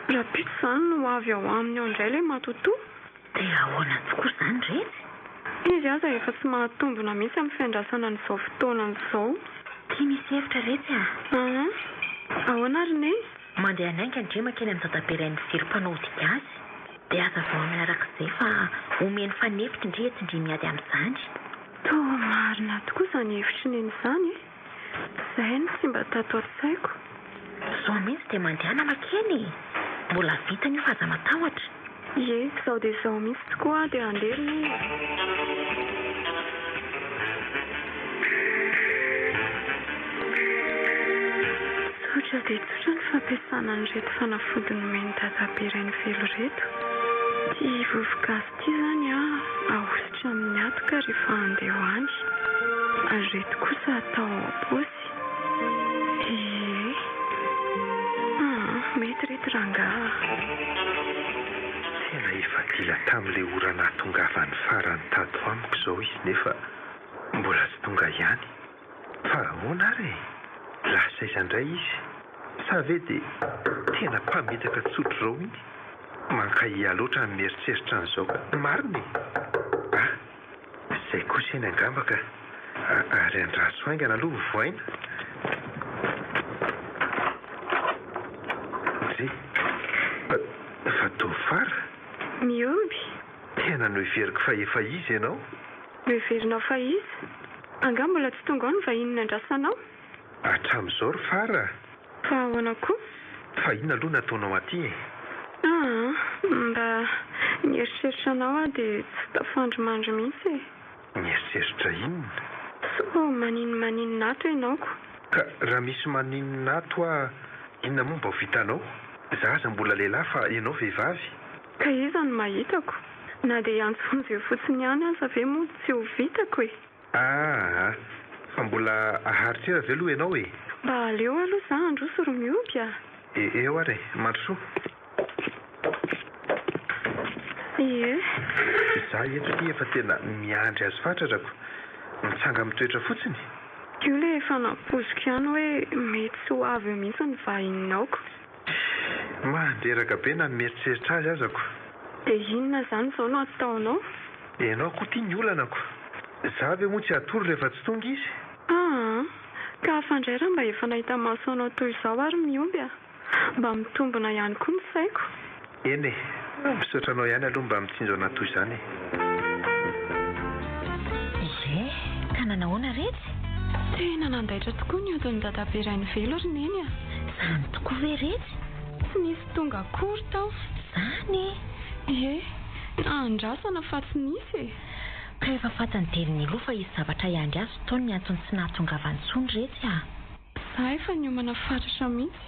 Raha pito izany no avy ao aminy ao indray ilay matotoa. Dia ahoana tokoa izany Retsy? Izy aza efa tsy mahatombona mihitsy amin'ny fiandrasana n'izao fotoana n'izao. Tia misy hevitra Retsy Ahoana ary neny? Mandeha anainga ndrema kely amin'ny dadaberan'ny firom-panao dika azy. Dia aza vao amenarak'izay fa omeny fanefitra indray etsy indray miady amin'izany. Toa marina tokoa izany hevitry neny izany Izay no tsy mba tato an-tsaiko. Zao mihitsy dia mandehana makeny. Mbola vita ny fa aza matahotra. Ie, izao dia izao mihitsy tokoa dia anderiny. Tsotra dia tsotra ny fampiasana an'ireto fanafody nomeny dadabe ireny velo reto. Ty vovo-gasy ity izany ahositra amin'ny atoka rehefa andeha ho any. Ary reto kosa atao am-paosy. Mety reto rangaha. Tena efa dila tamin'ilay ora nahatongavany farany tato amiko izao izy nefa mbola tsy tonga ihany. Fa ahoana ary? Lasa iza indray izy? Sa ve dia tena mpametaka tsotro izao iny? Mankaia loatra ny mieritreritra an'izao ka. Marina e? Izay kosa eny angamba ka. Ary andraso haingana aloha voaina. Fa tovara? Mioby? Tena no hiveriko fa efa izy ianao? No hiverinao fa izy? Anga mbola tsy tonga ao ny vahiny andrasanao? Hatramin'izao ry Fara. Fa ahoana koa? Fa inona aloha nataonao aty? Mba nieritreritra anao aho dia tsy tafandromandry mihitsy e. Mieritreritra inona? So maninona ato ianaoko? Ka raha misy maninona ato inona moa mba ho vitanao? Za aza mbola lehilahy fa ianao vehivavy. Ka iza no mahitako? Na dia antsonjy eo fotsiny ihany aza ve moa tsy ho vitako e? Fa mbola aharitrera ve aloha ianao e? Mba aleo aloha za androso ro mioby a. Eo ary mandrosoa. Ie. Za eto ty efa tena miandry azy fatrarako. Mitsanga mitoetra fotsiny. Io le efa nampoziko ihany hoe mety tsy ho avy eo mihitsy ny vahiniнаoko. Mandreraka be na mieritreritra azy azako. Dia inona izany izao no ataonao? Ianao koa tia ny olanako. Za ve moa tsy hatory rehefa tsy tonga izy? Ka hafandraira mba efa nahita maso anao toy izao ary mioby a. Mba mitombona ihany koa ny saiko. Eny e, misaotra anao ihany aloha mba mitsinjo anahy toy izany e. Ka nanahoana retsy? Tena nandaitra tokoa ny odin'ny dadabe Rainy Velo ry neny a. Izany tokoa ve retsy? Tsy nisy tonga akory tao. Izany? Andrasana fa tsy nisy e. Ka efa fatany deliny loha fa izy zavatra iandry azy fotoana ny antony tsy nahatongavany intsony retsy a. Za efa niomana fatratra mihitsy.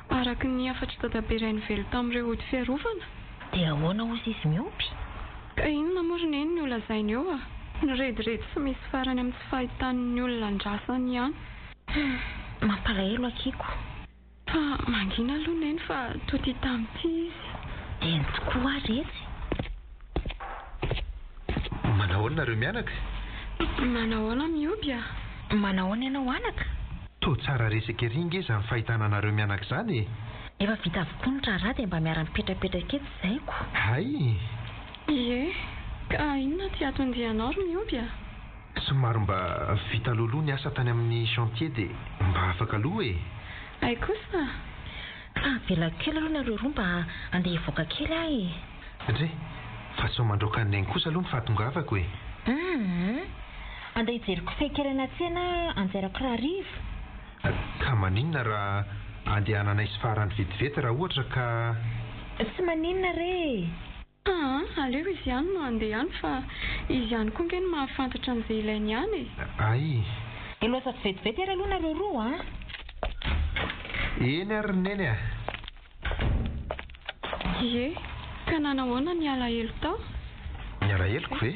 Araka ny afatry dadabe Rainy Velo tamin'ireo ody fiarovana. Dia ahoana hozy izy miompy? Ka inona moa ry neny no lazainy eo a? Nirediredy tsy misy farany amin'ny tsy fahitan'ny olona andrasany ihany. Mampalahelo akiko. Fa mangina aloha neny fa toa tia tamin'ity izy. Dia tokoa retsy. Manahoana nareo mianaka? Manahoana mioby a? Manahoana ianao anaka? Toa tsara resaka ery nge izany fahitana anareo mianaka izany e. Efa vita avokoa ny raharaha dia mba miara-mipetrapetraka eto zaiko. Hay. Ie, ka inona ty atondianao ry mioby a? Somary mba vita loloha ny asa tany amin'ny chantier dia mba afaka aloha e. Ay kosa? Fa vela kely aloha nareo roa mba andeha hivoaka kely ahy e. Ndre, fa sao mandroaka ny ainy kosa aloha ny fahatongavako e. Andeha hijeriko fehikelana tsena anjerako raharivo. Ka maninona raha andehanana isy farany vetivety raha ohatra ka... Tsy maninona re. Aleo izy ihany no andeha ihany fa izy ihany koa nge no mahafantatra an'izay ilainy ihany e. Ay. Eloasa vetivety ary aloha nareo roa a. Eny ary neny a. Ie, ka nanahoana ny alahelo tao? Ny alaheloko ve?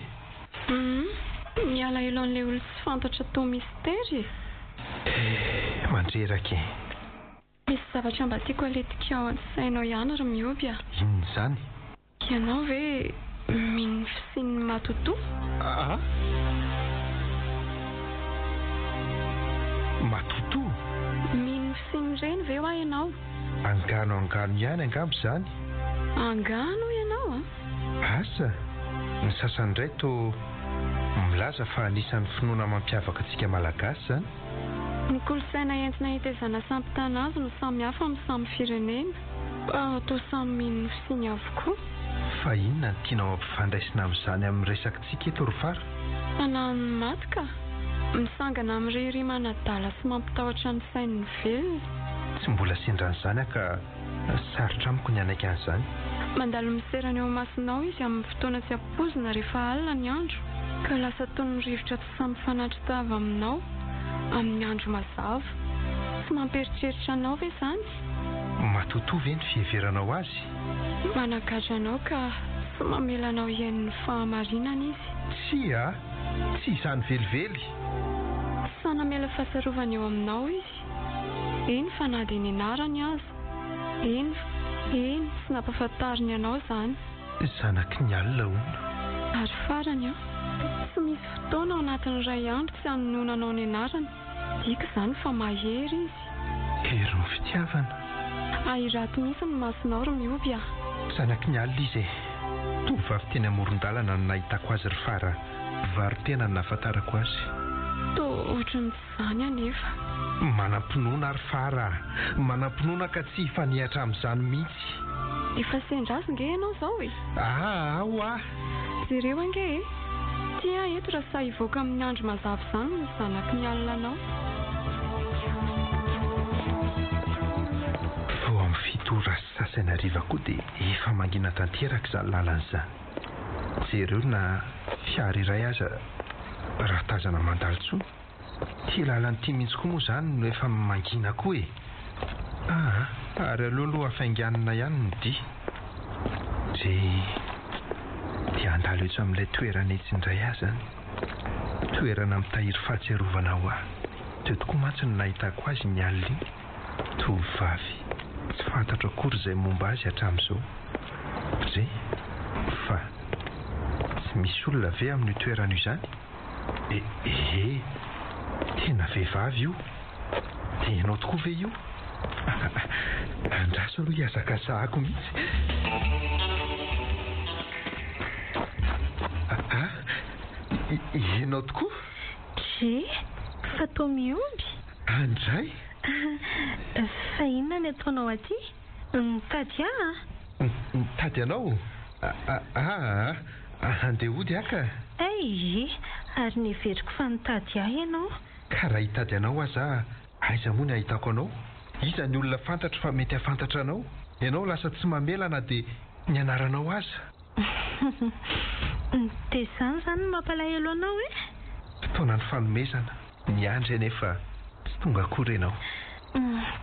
Ny alahelo an'ilay olo tsy fantatra tao mistera e. Mandreraka e. Misy zavatra mba tiako aletika ao an-tsainao ihany ry mioby a. Inona izany? Ianao ve mino fisian'ny matoto? Matoto? Mino fisian'ireny ve hoa ianao? Angano ihany angamba izany. Angano ianao a? Asa? Ny sasany indray toa milaza fa anisan'ny finoana mampiavaka antsika malagasy izany. Ny kolontsaina entina hitezana sampitana azy no samy hafa amin'ny samy firenena. Toa samy mino fisiany avokoa. Fa inona ny tianao ampifandraisina amin'izany amin'ny resakitsika eto ry Fara? Anahany maty ka. Misangana amin'ny ririma dala sy mampitahotra ny sain'ny velona. Tsy mbola sendran'izany ka sarotra amiko ny anaiky an'izany. Mandalo miserana eo masinao izy amin'ny fotoana tsy ampozina rehefa alina ny andro. Ka lasa toy ny rivotra tsy samy fanatry tava aminao amin'ny andro mazava. Tsy mamperitreritra anao ve izany? Matoto ve ny fiheveranao azy? Managadra anao ka tsy mamelanao iain'ny fahamarinana izy. Tsy izany velively. Sana mela fahasarovana eo aminao izy. Eny fa na dia nianarany aza. Eny tsy nampafantariny anao izany. Zanaky ny alina hono. Ary farany tsy misy fotoana ao anatin'ny iray andro tsy hanononanao ny anarany. Dika izany fa mahery izy. Hery ny fitiavana. Ahirato mihitsy ny masonao ry mioby a. Zanaky ny alina izy e. Tovovavy teny amoron-dalana no nahitako azy ry Fara. Vary tena no nahafantarako azy. Toa ohatran'ny tsy izany anefa. Manam-pinoana ry Fara. Manam-pinoana ka tsy hifanihatra amin'izany mihitsy. Efa sendrazy nge ianao izao e? Ao. Jereo ange e? dia eto raha sa hivoaka amin'ny andro mazava izany ny zanaky ny alina anao. Vao amin'ny fitora sasany hariva koa dia efa mangina tanteraka izany lalan'izany. Jereo na fiara iray aza raha tazana mandalo tsony. Ty lalan'ity mihitsy koa moa izany no efa mangina koa e. Ary aloha hafainganina ihany no dia. Dia andalo eto amin'ilay toerana etsindray azy zany. Toerana mitahiry fahatsiarovana ho ahy. Teo tokoa mantsy no nahitako azy ny alina iny. Tovovavy tsy fantatro akory izay momba azy hatramin'izao. Fa tsy misy olona ve amin'ny toerana io izany? Tena vehivavy io. Dia ianao tokoa ve io? Andraso aloha hiazakazahako mihitsy. Ianao tokoa? Fa toa miompy. Andray? Fa inona ny ataonao aty? Mitady ahy? Mitady anao? Andeha hody aka? Ary niveriko fa nitady ahy ianao. Ka raha hitady anao aza, aiza moa ny ahitako anao? Iza ny olona fantatro fa mety hafantatra anao? Ianao lasa tsy mamelana dia ny anaranao aza. Dia izany no mampalahelo anao e? Fotoana ny fanomezana, ny andro anefa tsy tonga akory ianao.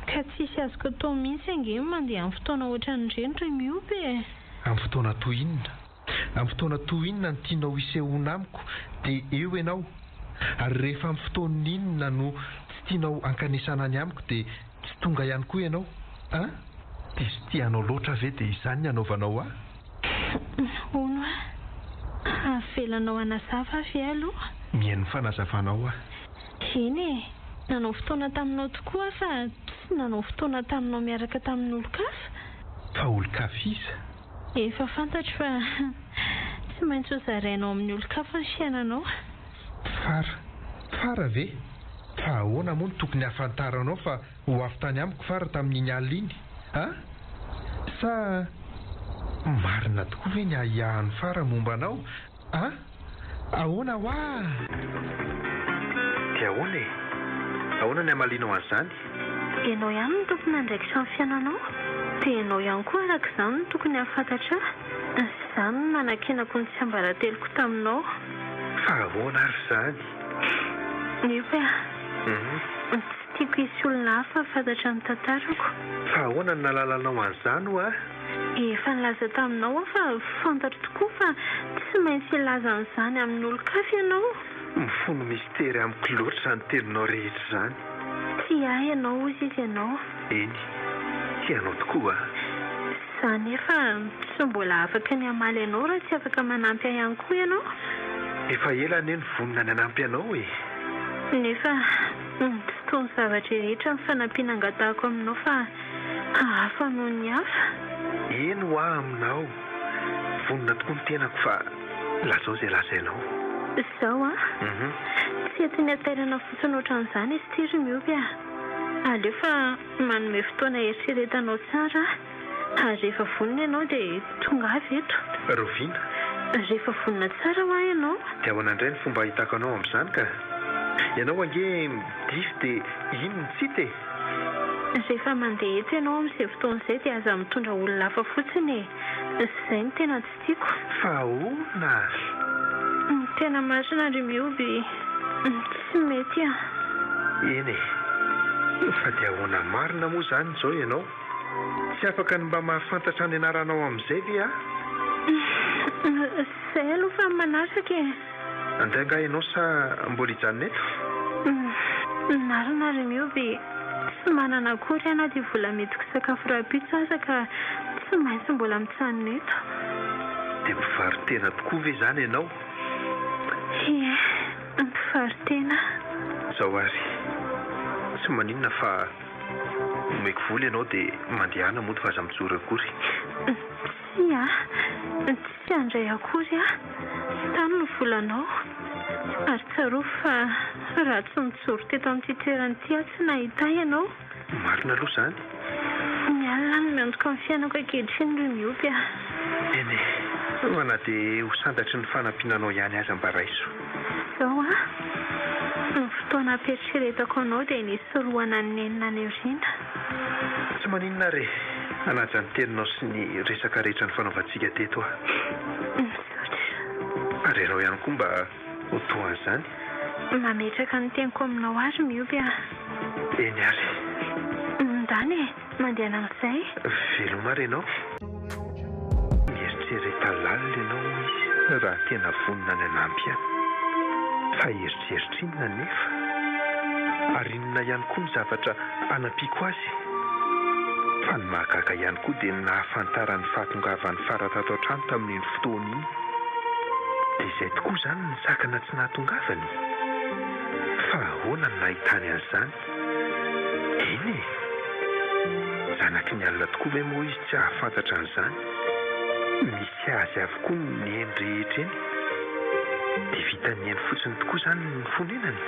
Ka tsisy azoko atao mihitsy ange mandeha amin'ny fotoana ohatran'ireny toy miompy e. Amin'ny fotoana toy inona? Amin'ny fotoana toy inona no tianao hisehoana amiko dia eo ianao. Ary rehefa amin'ny fotoana inona no tsy tianao ankanesana ny amiko dia tsy tonga ihany koa ianao. Dia sy tianao loatra ve dia izany ny anaovanao ahy? Ono avelanao anazava avy aloha. Mihaino fanazavanao ahy. Eny e, nanao fotoana taminao tokoa fa tsy nanao fotoana taminao miaraka tamin'ny olon-kafa. Fa olon-kafa iza? Efa fantatro fa tsy maintsy ho zarainao amin'ny olon-kafa ny fiainanao. Fara ve? Fa ahoana moa no tokony hafantaranao fa ho avy tany amiko fara tamin'iny alina iny? Sa marina tokoa ve ny ahiahan'ny fara momba anao? Ahoana ho ahy? Dia ahoana e? Ahoana ny amalinao an'izany? Ianao ihany no tokony andraikitra amin'ny fiainanao. Dia ianao ihany koa araka izany no tokony hafantatra. Izany no nanankenako ny tsy ambarateloko taminao. Fa ahoana ary izany? Nefa tsy tiako hisy olona hafa hafantatra ny tantarako. Fa ahoana no nalalanao an'izany ho ahy? Efa nilaza taminao aho fa fantatro tokoa fa tsy maintsy ilaza an'izany amin'ny olon-kafa ianao. Mifono mistery amiko loatra izany teninao rehetra izany. Tia ahy ianao ozy izy ianao. Eny, tianao tokoa. Izany efa tsy mbola afaka ny hamaly ianao raha tsy afaka manampy ahy ihany koa ianao. Efa ela anie ny vonona ny hanampy anao e. Nefa tsy toy ny zavatra rehetra ny fanampiana angatahako aminao fa hafa noho ny hafa. Eny ho ahy aminao. Vonona tokoa ny tenako fa lazao izay lazainao. Izao tsy ety ny atairana fotsiny ohatran'izany izy ity ry miompy aleo fa manome fotoana eritreretanao tsara. Ary rehefa vonona ianao dia tonga avy eto. Roviana. Rehefa vonona tsara ho ahy ianao. Dia ahoana indray ny fomba ahitako anao amin'izany ka? Ianao ange midify dia ino ny tsy te? Rehefa mandeha eto ianao amin'izay fotoan'izay dia aza mitondra olona hafa fotsiny e. Izay no tena tsy tiako. Fa ahoana? Tena marina ry miompy. Tsy mety Eny e. Fa dia ahoana marina moa izany izao ianao? Tsy afaka ny mba mahafantatra ny anaranao amin'izay ve Izay aloha fa manaraka e. Andeha nga ianao sa mbola hijanona eto? Marina ry miompy. Tsy manana akory ana dia vola metiko sakafo rapitso aza ka tsy maintsy mbola mitsanona eto. Dia mpivarotena tokoa ve izany ianao? Mpivarotena. Zao ary. Tsy maninona fa omeko vola ianao dia mandehana mody fa aza mijoro akory. Tsy andray akory tany no volanao. Ary tsaroa fa raha tsy mijoro teto amin'ity toerana ity tsy nahita ianao. Marina aloha izany. Ny alina no miantoka amin'ny fiainako ankehitriny ry miompy Eny Mana dia ho sandatry ny fanampinanao ihany aza mba raiso. Izao ny fotoana peritreretako anao dia nisy sorohana ny nenina any Eorina. Tsy maninona re, anaja ny teninao sy ny resaka rehetra ny fanaovantsika teto aho. Misaotra. Ary ianao ihany koa mba ho toa an'izany. Mametraka ny teniko aminao ary mioby a. Eny ary. Ndany mandeha nan'izay. Veloma re ianao. Mieritsereta lalina ianao izy raha tena vonina ny anampy any. Fa eritreritrinona nefa. Ary inona ihany koa ny zavatra anampiko azy. Fa ny mahagaga ihany koa dia nahafantara ny fahatongavan'ny faratato an-trano tamin'iny fotoana iny. Dia izay tokoa izany ny sakana tsy nahatongavany. Fa ahoana ny nahitany an'izany? Eny e! Zanaky ny alina tokoa ve moa izy tsy ahafantatra an'izany? Misy azy avokoa ny eny rehetra eny. Dia vita ny eny fotsiny tokoa izany ny fonenany.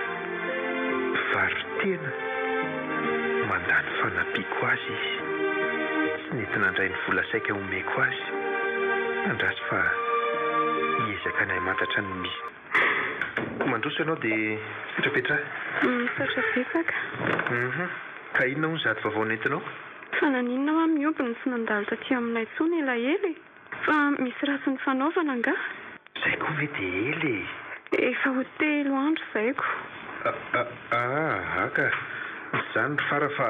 Mpivarotena. Mandany fanampiko azy izy. Tsy nety nandray ny vola saika omeko azy. Andrasy fa hiezaka ny hamantatra ny misy. Mandroso ianao dia petrapetra. Misaotra betsaka. Ka inona hoy zato vaovao nentinao? Fa naninona ho mioby ny tsy nandalo taty aminay intsony elaela. Fa misy ratsy ny fanaovana nga? Izay koa ve dia ely e? Efa ho telo andro izayko. Aka. Izany fara fa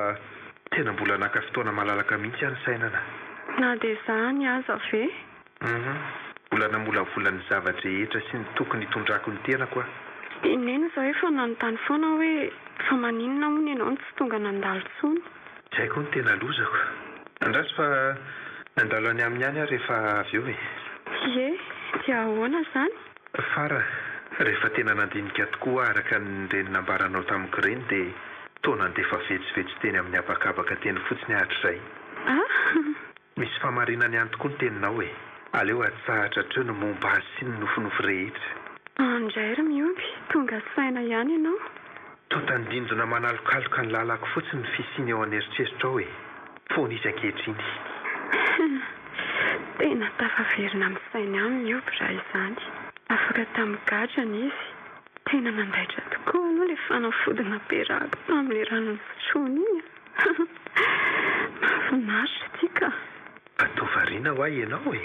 tena mbola naka fotoana malalaka mihitsy any sainana. Na dia izany aza ve? Mbola namolavolana ny zavatra rehetra sy ny tokony hitondrako ny tenako a. Ineny izao efa nanontany foana hoe fa maninona hono ianao ny tsy tonga nandalo intsony. Izay koa ny tena lozako. Andrasy fa nandalo any amin'ny any aho rehefa avy eo e. Ie, dia ahoana izany? Fara, rehefa tena nandinika tokoa araka ny reny nambaranao tamiko ireny dia toa nandefa vetsivetsy teny amin'ny habakabaka teny fotsiny ahatr'izay. Misy famarinany ihany tokoa ny teninao e. Aleo atsahatra hatreo no momba azy sy ny nofinofy rehetra. Andray ry mioby, tonga saina ihany ianao. Toa tandindona manalokaloka ny lalako fotsiny ny fisiany eo an'eritreritra ao e. Foana izy ankehitriny. Tena tafaverina amin'ny sainy aminy mioby raha izany. Afaka tamin'ny gadrany izy. Tena nandaitra tokoa aloha ilay fanafodina perako tamin'ilay ranony sotroiny iny. Mahafinaritra ity ka. Atovariana ho ahy ianao e.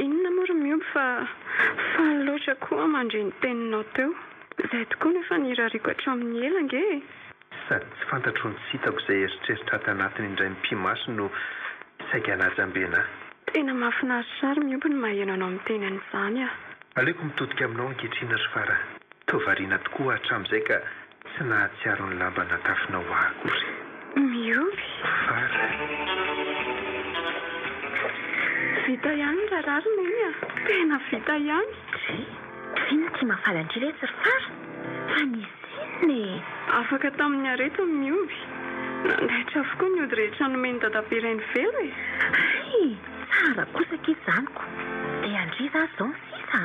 Inona moa ry mioby fa loatra koa mandre ny teninao teo. Izay tokoa nefa nirariako hatramin'ny ela nge. Sady tsy fantatro ny sitako izay eritreritra tanatiny indray mpimaso no saika anajam-bena. Tena mahafinaritra ary mioby ny maheno anao miteny an'izany a. Aleoko mitodika aminao ankehitriny ry Fara. Tovariana tokoa hatramin'izay ka tsy nahatsiaro ny lamba natafinao akory. Mioby. Fara. Vita ihany rarary neny a. Tena vita ihany. Viny tsy mahafaly an'iretsy ry Fara. Fa nisy iny. Afaka tamin'ny aretiny mioby. Nandaitra avokoa ny ody rehetra nomeny dadabeirainy velo e. Ay, tsara kosaka izaniko. Dia andriza azy izao ny sisa.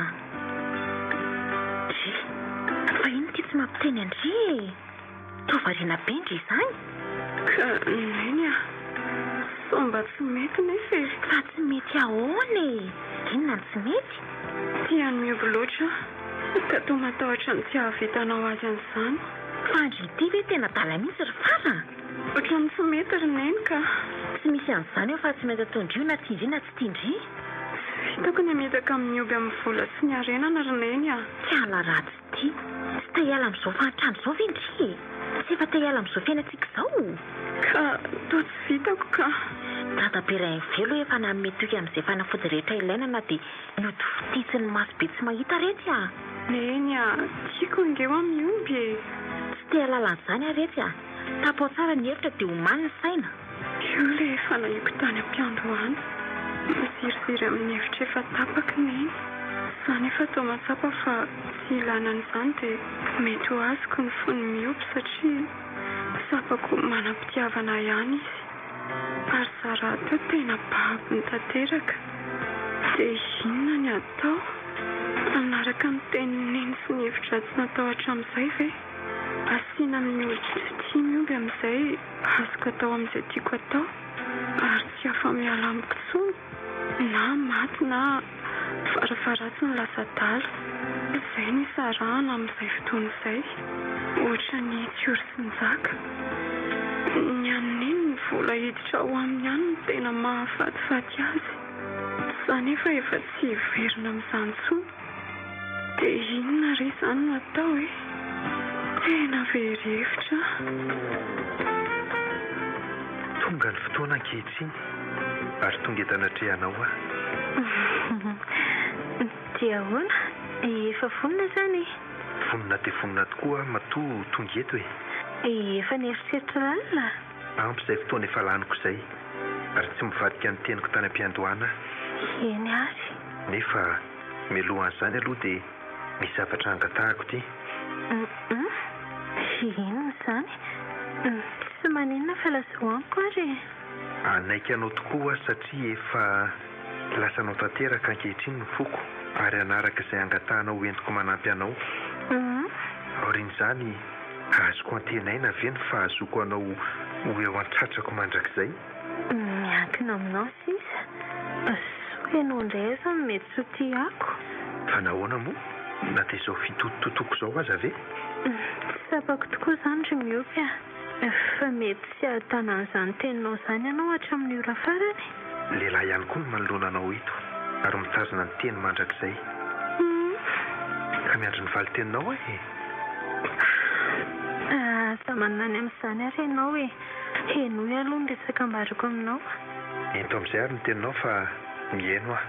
Fa ino ty tsy mampiteny andri? Tovariana be ndry izany. Ka neny a. Somba tsy mety nefa e. Fa tsy mety ahoana e. Inona ny tsy mety? Tiany mioby loatra. Ka toa matahotra ny tsy ahavitanao azy an'izany. Fa andry ity ve tena dala mihitsy ry Fara? Ohatran'ny tsy mety ry neny ka. Tsy misy an'izany eo fa tsy mety atao-ndrio na tindri na tsy tindri. Vitako ny ametaka amin'ny mioby amin'ny vola sy ny arenana ry neny a. Tsy ala ratsy ity. Tsy te hiala amin'izao fahantrano izao ve ndry? Tsy efa te hiala amin'izao fiainantsika izao. Ka toa tsy vitako ka. Dadabeirainy velo efa nanome toky amin'izay fanafody rehetra ilaina na dia nioty fotitsy ny maso be tsy mahita retsy a. Neny a, tiako ingeo amin'ny mioby e. Tsy te hialala an'izany aretsy a. Tapao tsara ny hevitra dia homany ny saina. Io ilay efa nahiko tany am-piandohany. Miziriziry amin'ny hevitra efa tapaka neny. Izany efa toa matsapa fa tsy ilana an'izany dia mety ho azoko ny fony mioby satria sapako manam-pitiavana ihany izy. Ary zara teo tena babiny tanteraka. Dia inona ny atao? Manaraka ny tenineny sy ny hevitra tsy natao hatramin'izay ve? Asiana mioby tsy mioby amin'izay azoko atao amin'izay tiako atao. Ary tsy afa-miala amiko intsony. Na maty na Farafaratsy ny lasa dala. Izay ny sarahana amin'izay fotoana izay. Ohatra ny tsioro sy ny zaka. Ny aniny ny vola hiditra ho aminy ihany no tena mahafatifaty azy. Izany efa tsy verina amin'izany intsony. Dia inona re izany natao e? Tena very-hevitra. Tonga ny fotoana ankehitriny ary tonga eto anatrehanao aho. Dia ahoana? Efa vonona izany? Vonona dia vonona tokoa matoa tonga eto e. Efa nieritreritra lalina? Ampy izay fotoana efa laniko izay ary tsy mivadika ny teniko tany am-piandohana. Eny ary. Nefa mialohan'izany aloha dia misy zavatra angatahako ity. Inona izany? Tsy maninona fa lasa hoaniko ary. Anaika anao tokoa satria efa lasanao tanteraka ankehitriny ny foko ary anaraka izay angatahanao entiko manampy anao. Aorian'izany azoko antenaina ve ny fahazoako anao ho eo an-tratrako mandrakizay? Miankina aminao sisa. So ianao indray aza mety tsy ho tiako. Fa nahoana moa? Na dia izao fitototoko izao aza ve? Sapako tokoa izany ry miopy. Fa mety tsy ahatana an'izany teninao izany ianao hatramin'ny ora farany. Lehilahy ihany koa no manoloana anao eto ary mitazona ny teny mandrakizay. Ka miandry ny valiteninao e. Aza manana amin'izany ary ianao e. Henoy aloha ny resaka ambariko aminao. Ento amin'izay ary ny teninao fa mihaino aho.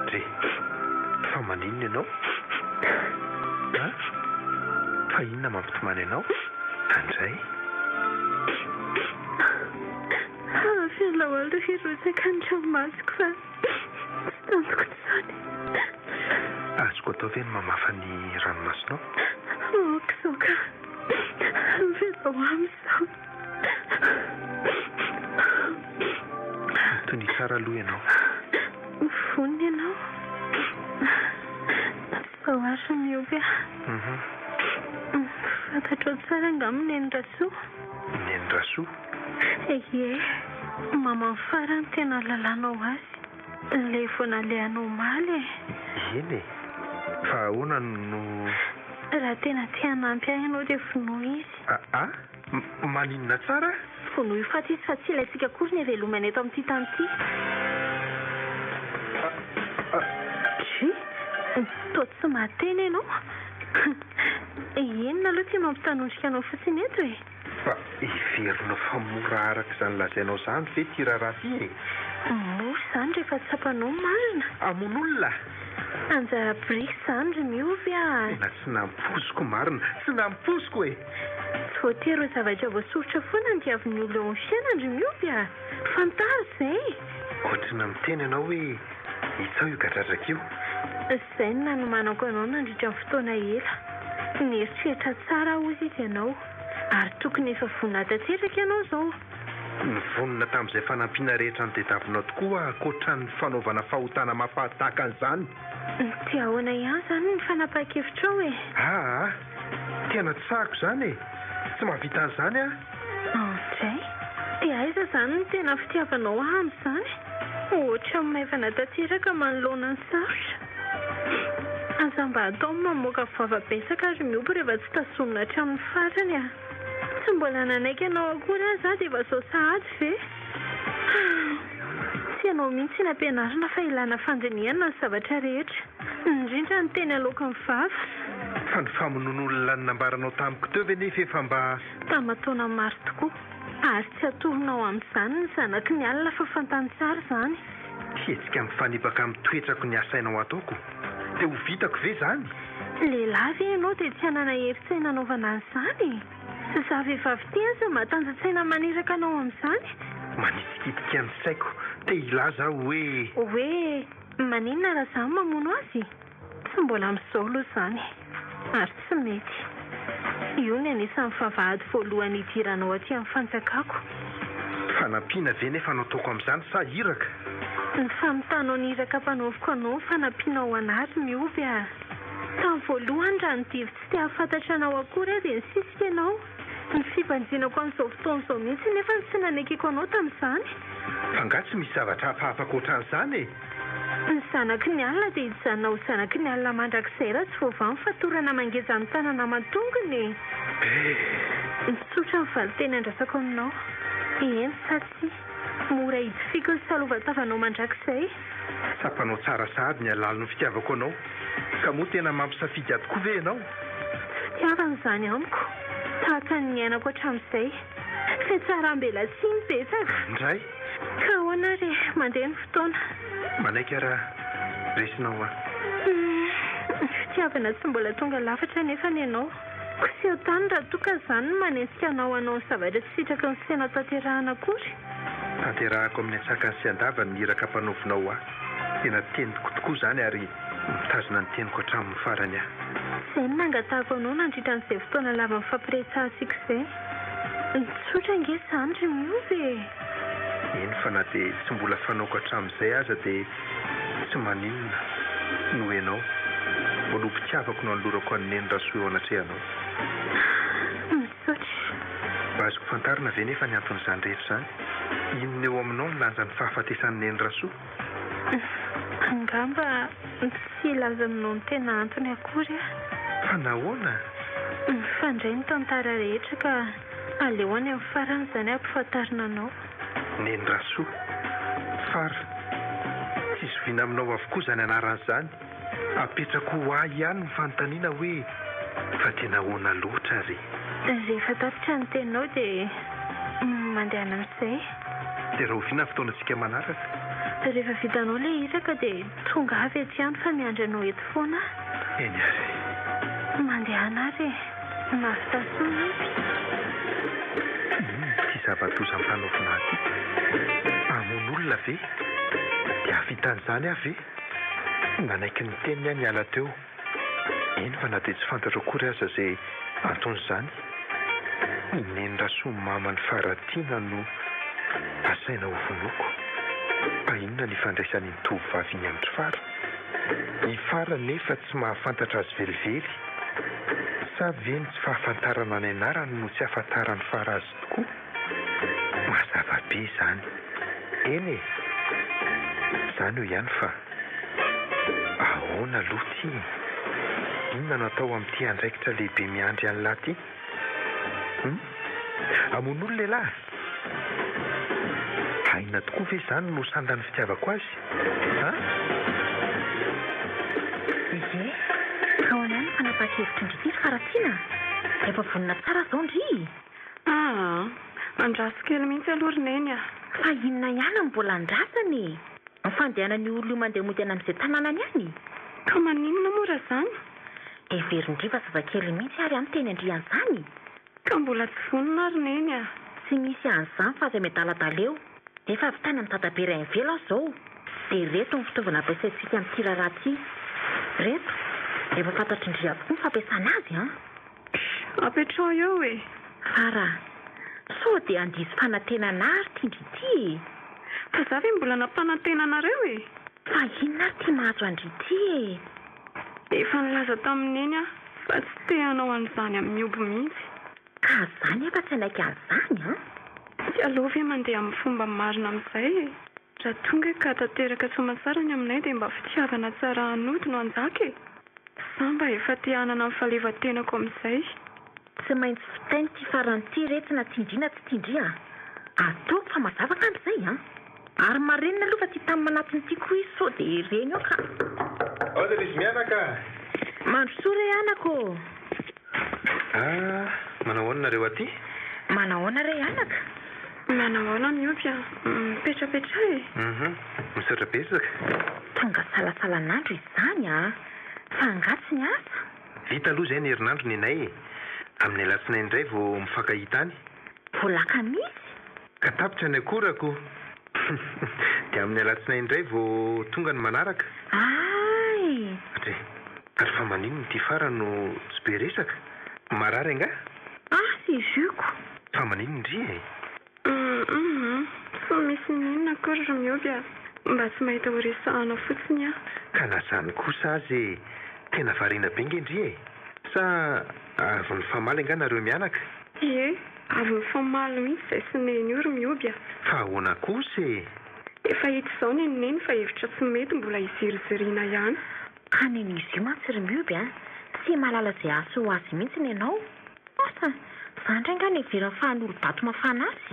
Re, fa maninona ianao? Fa inona mampitomany ianao? Andray? Fialao aloha irosaka ny ranomasoko fa tsy tantoko izany. Azoko atao ve ny mamafa ny ranomasonao? Kisoka. Fialao amin'izao. Tony tsara aloha ianao. Vonona ianao. Sao ary miopy. Fantatrao tsara angaminy eny Rasoa. Neny Rasoa? Ie, mama farany tena lalanao azy. Ilay vao nalehanao maly e. Eny e. Fa ahoana no... Raha tena tia hanampy ahy ianao dia vonoa izy. Maninona tsara? Vonoa io faty izy fa tsy ilaysika kory ny velomany eto amin'ity tany ity. Toa tsy mateny ianao. Enina aloha tia mampitanondrika anao fotsiny eto e. Fa iverinao fa mora araka izany lazainao izany ve ty raharaha ty e? Mora izany rehefa tsapanao marina. Amon'olona? Anjara biriky izany ry miovy a. Na tsy nampoziko marina, tsy nampoziko e. Tsy voatery ho zavatra voasoritra foana ny diavin'ny olona eo amin'ny fiainana ry miovy a. Fantazy izay. Ohatrana miteny ianao hoe itsao io gadradraka io. Izay no nanomanako anao nandritra ny fotoana ela. Nieritreritra tsara ozy izy ianao. Ary tokony efa vonona tanteraka ianao izao. Ny vonona tamin'izay fanampiana rehetra ny tediavinao tokoa ankoatra ny fanaovana fahotana mahafahataka an'izany. Ty ahoana ihany izany ny fanapahan-kevitrao e. Tena tsahako izany e. Tsy mahavita an'izany a. Andray, dia aiza izany ny tena fitiavanao amin'izany? Ohatra maivana tanteraka manoloana ny sarotra. Aza mba atao mamoaka vava-betsaka ry miopy rehefa tsy tasonina hatramin'ny farany a. Tsy mbola nanaiky ianao akory aza dia efa izao sahady ve? Tsy ianao mihitsy nampianarina fa ilana fandinihana ny zavatra rehetra. Indrindra ny teny aloka ny vava. Fa ny famonon'olona ny nambaranao tamiko teo ve nefa efa mba... Tamatona maro tokoa. Ary tsy atoronao amin'izany ny zanaky ny alina fa fantany tsara izany. Hetsika mifanipaka amin'ny toetrako ny asainao ataoko. Dia ho vitako ve izany? Lehilahy ianao dia tsy hanana herin-tsaina anaovana an'izany. Za vehivavy ty aza matanjatsaina maniraka anao amin'izany. Manisikitika ny saiko. Te ilaza hoe... Hoe maninona raha izany mamono azy? Tsy mbola amin'izao aloha izany. Ary tsy mety. Io ny anisan'ny vavahady voalohany hidiranao aty amin'ny fanjakako. Fanampiana ve nefa nataoko amin'izany sa iraka? Ny fanotanao niraka mpanaoviko anao fanampinao anazy miovy a. Tamin'ny voalohany raha ny divy tsy te hahafantatra anao akory dia nisisika ianao. Ny fibanjinako an'izao fotoana izao mihitsy nefa tsy nanekiko anao tamin'izany. Fa nga tsy misy zavatra hafahafa ankoatran'izany e. Ny zanaky ny alina dia hijanona ho zanaky ny alina mandrakizay raha tsy voavany fatorana mangeza ny tanana aman-tongony. Mitsotra ny valiteny andrasako aminao. Eny satsy mora hidifiko ny salova-tavanao mandrakizay. Sapanao tsara sahady ny alalo ny fitiavako anao. Ka moa tena mampisafidy ato koa ve ianao? Fitiavana izany amiko. Tahaka ny ainako hatramin'izay. Fa tsara ambela siny betsaka. Indray? Ka ahoana re mandeha ny fotoana. Manaiky raha resinao a. Fitiavana tsy mbola tonga lafatra nefa ny ianao. Koseho tany raha toka izany no manenjika anao hanao ny zavatra tsy sitraky ny sena tanterahana akory. Tanterahako amin'ny atsakany sy andavany ny iraka mpanaovinao aho. Tena teniko tokoa izany ary mitazona ny teniko hatramin'ny farany aho. Izay no nangatahako anao nandritra an'izay fotoana lava mifampirehetsahatsika izay. Mitsotra nge izany ry miovy. Eny fa na dia tsy mbola fanaoko hatramin'izay aza dia tsy maninona no ianao. Mbola-pitiavako no anolorako an'ny neny rasoa eo anatrehanao. Misaotra. Mba azoko fantarina ve nefa ny anton'izany rehetra izany? Inona eo aminao no lanjan'ny fahafatesan'ny neny rasoa? Angamba tsy laza aminao ny tena antony akory a. Fa nahoana? Mifandray ny tantara rehetra ka aleo any amin'ny farany izany ampifantarina anao. Neny rasoa? Fara? Tsy zoviana aminao avokoa izany anaran'izany. Apetrako ho ahy ihany ny fanontaniana hoe fa tena ahoana loatra ry. Rehefa tapitra ny teninao dia mandehana amin'izay. Dia raha oviana fotoanantsika manaraka? Rehefa vitanao ilay iraka dia tonga avy ety ihany fa miandry anao eto foana. Eny ary. Mandehana ary mafitasoa mety. Ty zava-toza amin'ny fanaovina aty. Hamono olona ve? Dia havitan'izany aho ve? Nanaiky ny teniny any ala teo. Eny fa na dia tsy fantatra akory aza izay anton'izany. Neny rasoa mama ny faratiana no asaina ho vonoko. Fa inona ny ifandraisan'ny tovovavy iny amin'ny fara? Ny fara nefa tsy mahafantatra azy velively. Sa ve ny tsy fahafantarana ny anarany no tsy ahafantarany fara azy tokoa? Mazava be izany. Eny e. Izany ho ihany fa ahoana aloha ty? Inona no atao amin'ity andraikitra lehibe miandry an'lahy ty? Hamono olo lehilahy? Haina tokoa ve izany no sandan'ny fitiavako azy? Izy kaoana ny fanapakevitra indrity faratiana. Efa vonina tsara izao ndry. Andraso kely mihitsy aloha roneny a. Fa inona ihany mbola andrasany? Fandehanany olo mandeha mody any amin'izay tanànany any. Ka maninona moa raha izany? Everindry fa zazakely mihitsy ary amin'ny teny andrian'izany. Ka mbola tsy vonona roneny a. Tsy misy an'izany fa aza medaladala eo. Efa avy tany amin'ny dadabe iray mivelo aho izao. Dia reto ny fitaovana ampiasaintsika amin'ity raharaha ity. Reto. Efa fantatry indry avokoa ny fampiasana azy a. Apetrao eo e. Fara. So dia andisy fanantenana ary tindry ity. Fa za ve mbola nampanantenanareo e. Fa inona ary tia mahazo andry ity e. Efa nilaza tamin'ny eny a fa tsy te hanao an'izany amin'ny miobo mihitsy. Ka zany efa tsy anaiky an'izany a. Tsy aleo ve mandeha amin'ny fomba marina amin'izay e. Raha tonga ka tanteraka soamantsara ny aminay dia mba fitiavana tsara hanody no anjaka e. Sa mba efa te hanana amin'ny fahaleovantenako amin'izay. Tsy maintsy fitainy ty faran'ity rehetra na tindriana tsy tindria. Ataoko fa mazavaka amin'izay a. Ary marenina aloha fa ty tamin'ny manatiny koa izy so dia ireny eo ka. Ao dia izy mianaka. Mandrosoa re anako. Manao ahoana nareo aty? Manao ahoana re anaka? Manao ahoana miompy a. Mipetrapetra e. Misaotra betsaka. Tonga salasalan'andro izany a. Fa angatsy ny asa. Vita aloha izay ny herinandro ny anay. Amin'ny alatsinainy indray vao mifankahita any. Volaka misy. Ka tapitra ny akorako. Dia amin'ny alatsinainy indray vao tonga ny manaraka. Ay. Ary fa maninona ty fara no tsy be resaka? Marary anga? Sy ziko. Fa maninona ndry e? Fa misy ninona akory ro mioby a. Mba tsy mahita ho resahana fotsiny a. Ka nazany kosa azy tena variana be ngendry e. Sa avy ny famaly anga nareo mianaka? Avy ny famaly mihitsy izay sy neny io ro mioby a. Fa ahoana kosa e? efa hita izao nenoneny fa hevitra tsy mety mbola hiziriziriana ihany. Anen'izy io mantsy ry mioby a, sy malala izay aso ho azy mihitsy ny ianao. Asa zany indray nga ny heverany fahan'olo-dato mafana azy.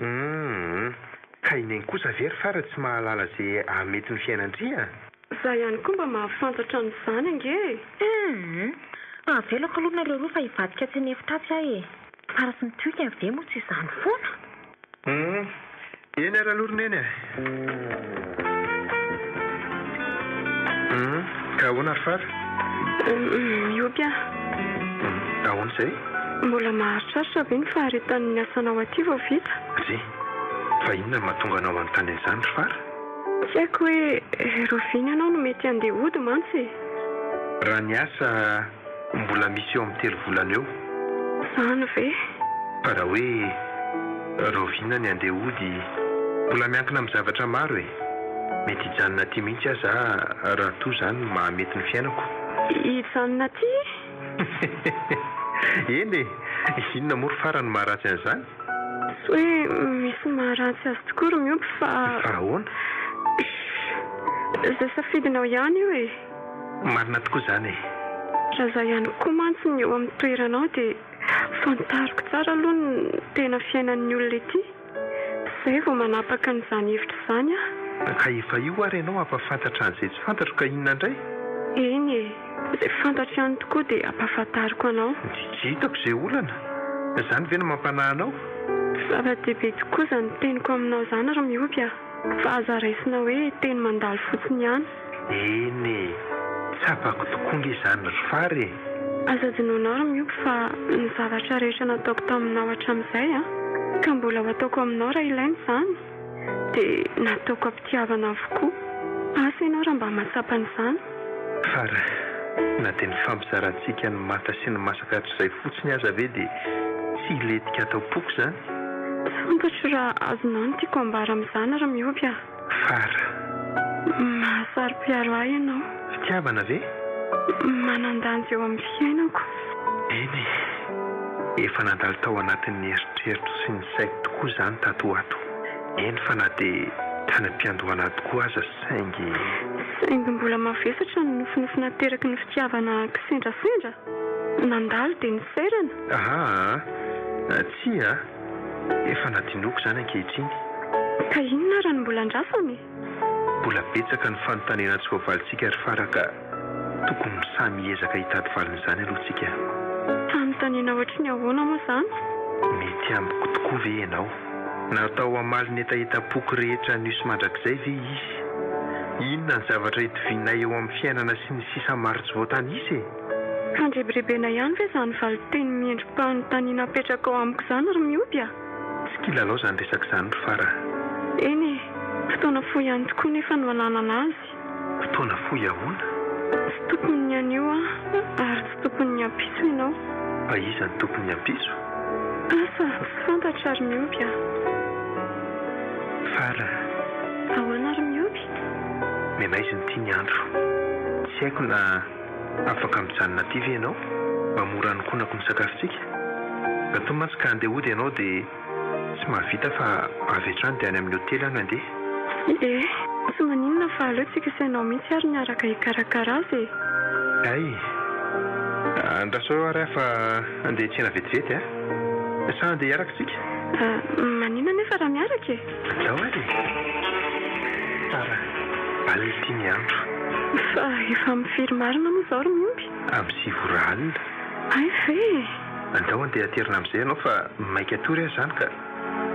Ka ineny kosa very Fara tsy mahalala izay mety ny fiainandria. Za ihany koa mba mahafantatra n'izany ange. Avelako aloha nareo roa fa hivadika tsy ny efitra atsy ahy e. Fara sy nitoika ny ve moa tsy izany foana. Eny araloroneny ka ahoana ry Fara? Mioby a. Ahoana izay? Mbola maharitraritra ve ny faharetan'ny asanao aty vao vita? Ry, fa inona no mahatonga anao anontany an'izany ry Fara? Tsy haiko hoe roviny ianao no mety handeha hody mantsy. Raha ny asa mbola misy eo amin'ny 3 volana eo. Zany ve? Fa raha hoe rovina ny handeha hody, mbola miankina amin'ny zavatra maro e. Mety hijanona aty mihitsy aza raha toa izany mahamety ny fiainako. Hijanona aty? Eny e, inona moa ry Fara no maharatsy an'izany? Tsy hoe misy maharatsy azy tokoa ry miompy fa ahoana? Izay safidinao ihany io e. Marina tokoa izany e. Raha za ihany koa mantsy ny eo amin'ny toeranao dia fantariko tsara aloha ny tena fiainan'ny olona ety. Izay vao manapaka n'izany hevitra izany a. Ka efa io ary ianao ampafantatra an'izay tsy fantatro ka inona indray? Eny e, izay fantatra ihany tokoa dia ampahafantariko anao. Hitako izay olana. Izany ve no mampanahy anao? Zava-dehibe tokoa izany teniko aminao izany ry mioby a. Fa aza raisina hoe teny mandalo fotsiny ihany. Eny e, tsapako tokoa nge izany ry Fara e. Aza dinoinao ry mioby fa ny zavatra rehetra nataoko taminao hatramin'izay a, ka mbola ho ataoko aminao raha ilaina izany, dia nataoko ampitiavana avokoa. Asa ianao raha mba mahatsapa an'izany. Fara, na dia ny fampizarantsika ny mata sy ny masaka hatr'izay fotsiny aza ve dia tsy hiletika atao poko izany? Fantatro raha azonao no tiako ambara amin'izany ry mioby a. Fara, mahasaro-piaro ahy ianao. Fitiavana ve? Manan-danja eo amin'ny fiainako. Eny, efa nandalo tao anatin'ny eritreritro sy ny saiko tokoa izany tato ato. Eny fa na dia tany am-piandohana tokoa aza saingy mbola mavesatra ny nofinofina teraky ny fitiavana kisendrasendra. Nandalo dia niserana. Tsia, efa nadinoko izany ankehitriny. Ka inona raha ny mbola andrasany? Mbola betsaka ny fanontaniana tsy voavalintsika ry Fara ka tokony samy ezaka hitady valin'izany alohantsika. Fanontaniana ohatry ny ahoana moa izany? Mety amiko tokoa ve ianao? Natao hamaly ny etaeta-poko rehetra nisy mandrakizay ve izy? Inona ny zavatra hitovinay eo amin'ny fiainana sy ny sisa maro tsy voatanisa e? Handrebirebena ihany ve izany valiteny miendrim-panontaniana apetraka ao amiko izany ry mioby a? Tsy kilalao izany resaka izany ry Fara. Eny e, fotoana fohy ihany tokoa nefa no ananana azy. Fotoana fohy ahoana? Tsy tokony ny anio a, ary tsy tokony ny ampiso ianao. Fa iza ny tokony ny ampiso? Asa, tsy fantatra ry mioby a. Fara. Ahoana ry mioby? Miamaiziny ity ny andro. Tsy haiko na afaka mijanona aty ve ianao? Mba mora anokonako ny sakafontsika. Raha toa mantsy ka handeha hody ianao dia tsy mahavita fa avy hatrany dia any amin'ny hotely any andeha. Tsy maninona fa aleotsika sainao mihitsy ary niaraka hikarakara azy e. Ay, andrasao ary fa andeha tsena vetivety a? Sa andeha hiaraka tsika? Maninona nefa raha miaraka e? Zao ary. Fara, alina ity ny andro. Fa efa mifiry marina moa izao ry mioby? Amin'ny 7 alina. Ay ve? Andao andeha aterina amin'izay ianao fa maika tory aho izany ka.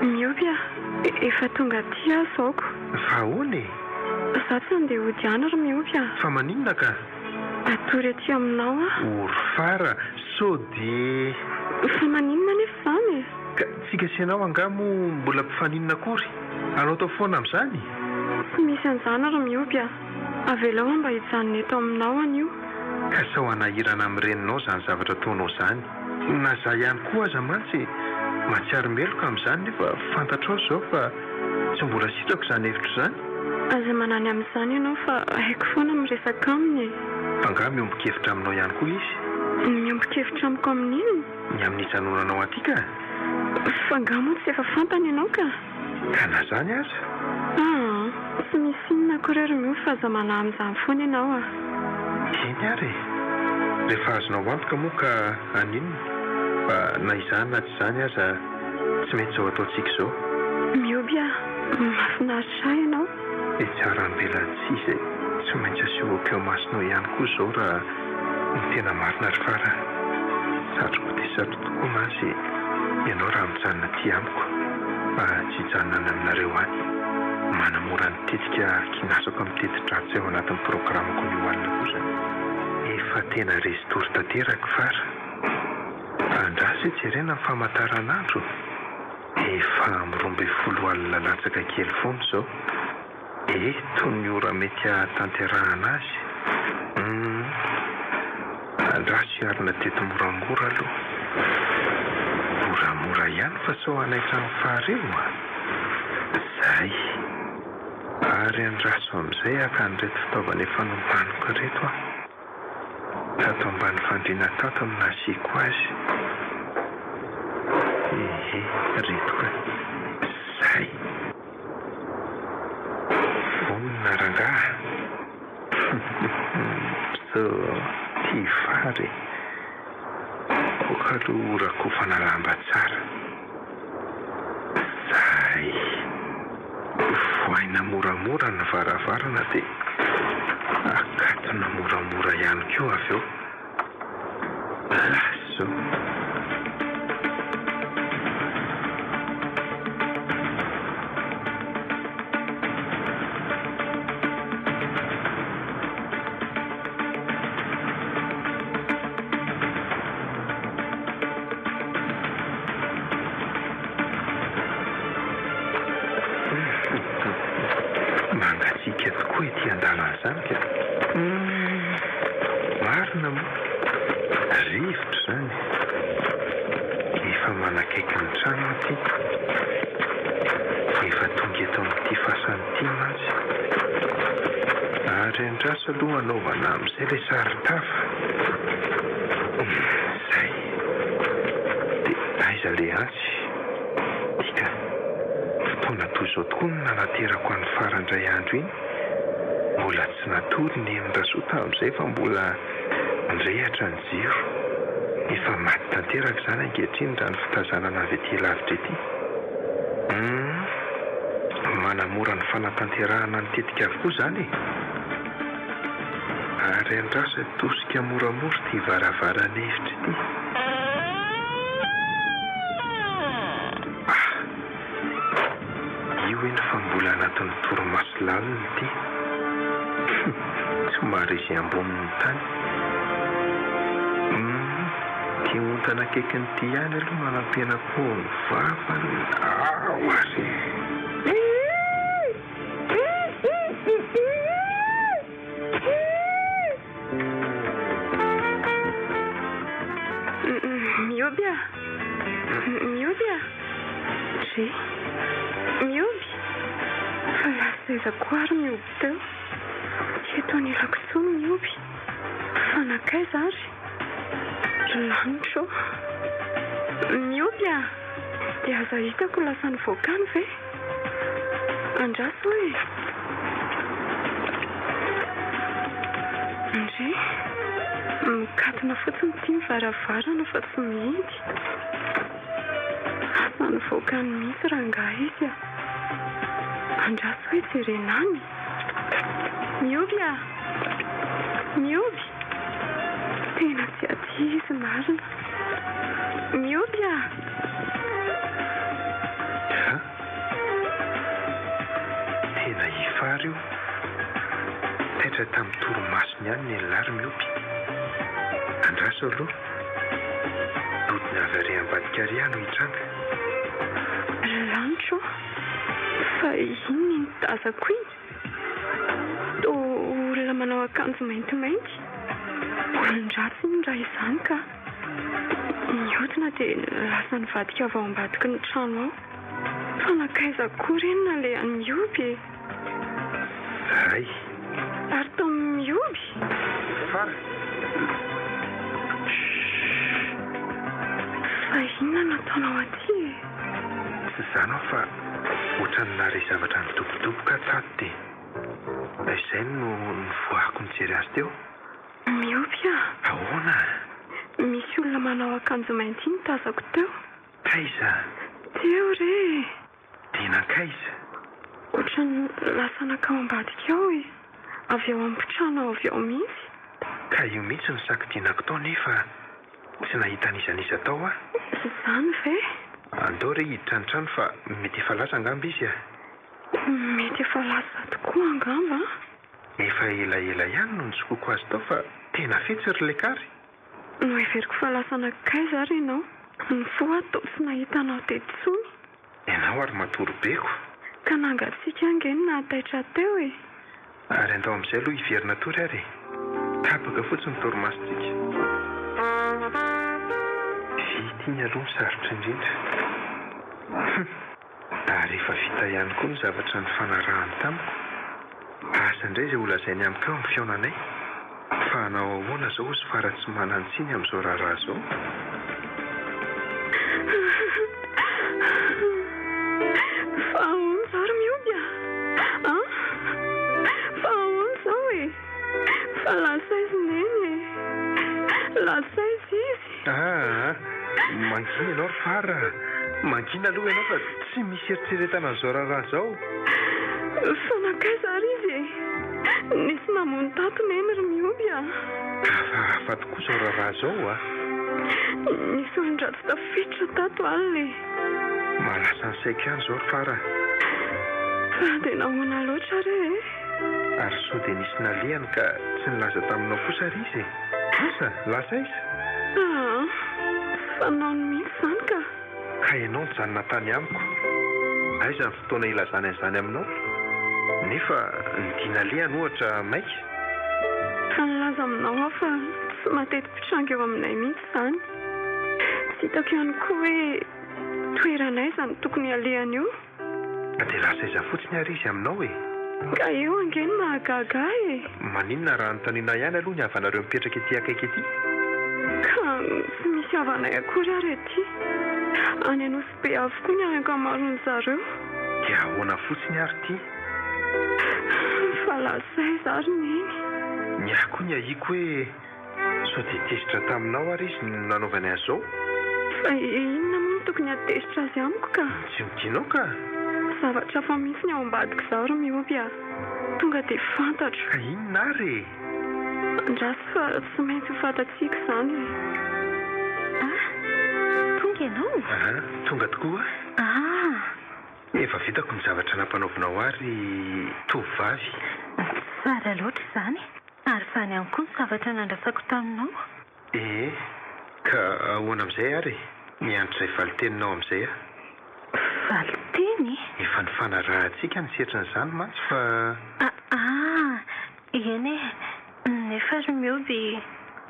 Mioby a, efa tonga aty aho zaoko. Fa ahoana e? Za tsy andeha hody ihany ry mioby a. Fa maninona ka? Atory aty aminao a. Ory Fara, sao dia Fa maninona nefa izany e? Ka tsika sy ianao angamo mbola mpifaninana akory? Anao tao foana amin'izany? Tsy misy an'izany ry mioby a. Avelao mba hijanona eto aminao anio. Ka sao hanahirana amin'ny reninao izany zavatra ataonao izany. Na za ihany koa aza mantsy mahatsiaro meloka amin'izany nefa fantatrao izao fa tsy mbola sitrako izany hevitra izany. Aza manany amin'izany ianao fa haiko foana miresaka aminy e. Fa nga miombon-kevitra aminao ihany koa izy? Miombon-kevitra amiko amin'inona? Ny amin'ny hijanonanao aty ka? Fa nga moa tsy efa fantany ianao ka? Ka na zany aza? Tsy misy inona korery miompy fa zamana amin'izany foana ianao a. Iny ary rehefa azonao antoka moa ka aninona fa na izany na tsy izany aza tsy mety zao ataontsika izao. Mioby a, mahafinaritra ahy ianao. Tsara ny belantsy tsy maintsy asehoako eo masonao ihany koa izao raha ny tena marina ry fara. Satroka dia satro tokoa mazy ianao raha mijanona ty amiko fa tsy hijanona any aminareo any. Manamora nitetika kinasako amin'ny teti-dratsy ao anatin'ny programako ny hoanina kosa. Efa tena rezidory tanteraka fara. Andrasy jerena ny famantaranandro. Efa 12 alina latsaka kely foana izao. Eto ny ora mety hahatanterahana azy. Andrasy arina teto moramora aloha. Moramora ihany fa sao anaitra ny fahareo a. Zay. Ary andraso amin'izay aka an'ireto fitaovana efa nombaniko reto a. Tato ambany fandriana tato amin'ny nasiko azy. Reto ka. Zay. Vonina rangaha. So ty fary. Kokalo rakofana lamba tsara. Zay. Voaina moramora ny varavarana dia akatona moramora ihany koa avy eo. Laso. Mangatsika tokoa ety an-dalana izany ka. Marina moa. Rivotra izany. Efa manakaiky ny trano aty. Efa tonga eto amin'ity fasan'ity mantsy. Ary andraso aloha anaovana amin'izay ilay sarin-tafa. Zay. Dia aiza ilay antsy. Tika. Fotoana toy izao tokoa no nanaterako an'ny farandray andro iny. Mbola tsy natory ny enindrazota amin'izay fa mbola nirehatra ny jiro. Efa maty tanteraka izany ankehitriny raha ny fitazanana avy ety lavitra ety. Manamora ny fanatanterahana ny tetika avokoa izany. Ary andrasa tosika moramora ty varavarana efitra ity. Io eny fa mbola anatin'ny toromaso lalina ity. Somary izy ambonin'ny tany. Ty ontana akaikiny ty ihany aloha manam-piana-po ny vavany. Ary. Mioby a. Mioby a. Ry. Mioby. Fa lasa iza koa ary mioby teo. Eto anilako soa mioby. Fanakaiza ary. Lanitro. Mioby a. Dia aza hitako lasa ny voakany ve? Andraso hoe. Ndry. Mikatona fotsiny ty mivaravarana fa tsy mihidy. Asa ny voakany mihitsy rangaha izy a. Andraso hoe jerenany. Mioby a. Mioby. Tena tsy aty izy marina. Mioby a. Tena hifary io. Taitra tamin'ny toromasony ihany ny lary mioby. Andraso aloha. Dodiny avy ary ambadika ary no hitranga. Lanitro. Fa iny ny tazako iny. Olona manao akanjo maintimainty. Olon-dratsy iny raha izany ka. Mihodina dia lasa nivadika avy ao ambadiky ny trano ao. Fanakaiza koa reny nalehan'ny mioby. Zay. Ary tao mioby. Fara. Fa inona nataonao aty e? Tsy izany aho fa ohatran'ny nare zavatra nitobotoboka tato dia Izay no nivoahako nijery azy teo. Miopy a. Ahoana? Misy olona manao akanjo mainty iny tazako teo. Kaiza? Teo re. Dinan-kaiza? Ohatrany lasa nakao ambadika ao e. Avy ao ampitrano avy ao mihitsy. Ka io mihitsy ny sakidinako tao nefa tsy nahita nizaniza tao a. Izany ve? Andao re hiditra ny trano fa mety efa lasa angamba izy a. Mety efa lasa tokoa angamba. Efa elaela ihany no nitsokoko azy tao fa tena fetsy ry lekary. No everiko fa lasa nakaiza ary ianao. Ny foa atao tsy nahitanao tetitsony. Ianao ary matory-beko. Ka nangatsiaka angeny nahataitra teo e. Ary andao amin'izay aloha hiverina tory ary. Tapaka fotsiny torimasitsika. Vita iny aloha sarotra indrindra. Ary efa vita ihany koa ny zavatra ny fanarahany tamiko. Asa indray izay olazainy amiko eo amin'ny fiaonanay. Fa hanao ahoana izao sy fara tsy manantsiny amin'izao raharaha izao. Fa ahoana izao ry mioby a? Fa ahoana izao e? Fa lasa izy neny e. Lasa izy izy. Mangina ianao ry fara. Mangina aloha ianao fa tsy misy eritreretana an'izao raharaha izao. Fa nakaiza ary izy e? Nisy namony tato neny ry mioby a. Hafa tokoa izao raharaha izao a. Nisy olon-dratsy tafiditra tato alina e. Malasa ny saiko ihany izao ry fara. Fa dia nahoana loatra re e? Ary sao dia nisy nalehany ka tsy nilaza taminao kosa ry izy. Asa, lasa izy? Fanaony mihitsy izany ka. Ka ianao nijanona tany amiko. Aiza ny fotoana ilazany an'izany aminao? Nefa ny dinalehany ohatra maika. Fa nilaza aminao aho fa tsy mateti-pitrango eo aminay mihitsy izany. Tsy hitako ihany koa hoe toeranay izany tokony alehany io. Dia lasa iza fotsiny ary izy aminao e. Ka eo angeny mahagaga e. Maninona raha notaniana ihany aloha ny havanareo mipetraka ety akaiky ety? Ka tsy misy havanay akory ary ety. Any anosy be avokoa ny ankamaroany zareo. Dia ahoana fotsiny ary ty? Fa lasa izy ary neny. Ny ahy koa ny ahiko hoe sao dia tezitra taminao ary izy no nanaovany azy zao. Fa inona moa no tokony atezitra azy amiko ka? Tsy midinao ka. Zavatra fa misy ny ao ambadika izao ry mioby a. Tonga dia fantatro. Ka inona ary? Andrasy fa tsy maintsy ho fantatsiaka izany e. Tonga ianao? Tonga tokoa. Efa vitako ny zavatra nampanaovinao ary tovovavy. Tsara loatra izany. Ary izany ihany koa ny zavatra nandrasako taminao. Ka ahoana amin'izay ary? Miandry izay valiteninao amin'izay a? Valiteny? Efa ny fanarahantsika ny setran'izany mantsy fa... Eny e. Nefa ry mioby,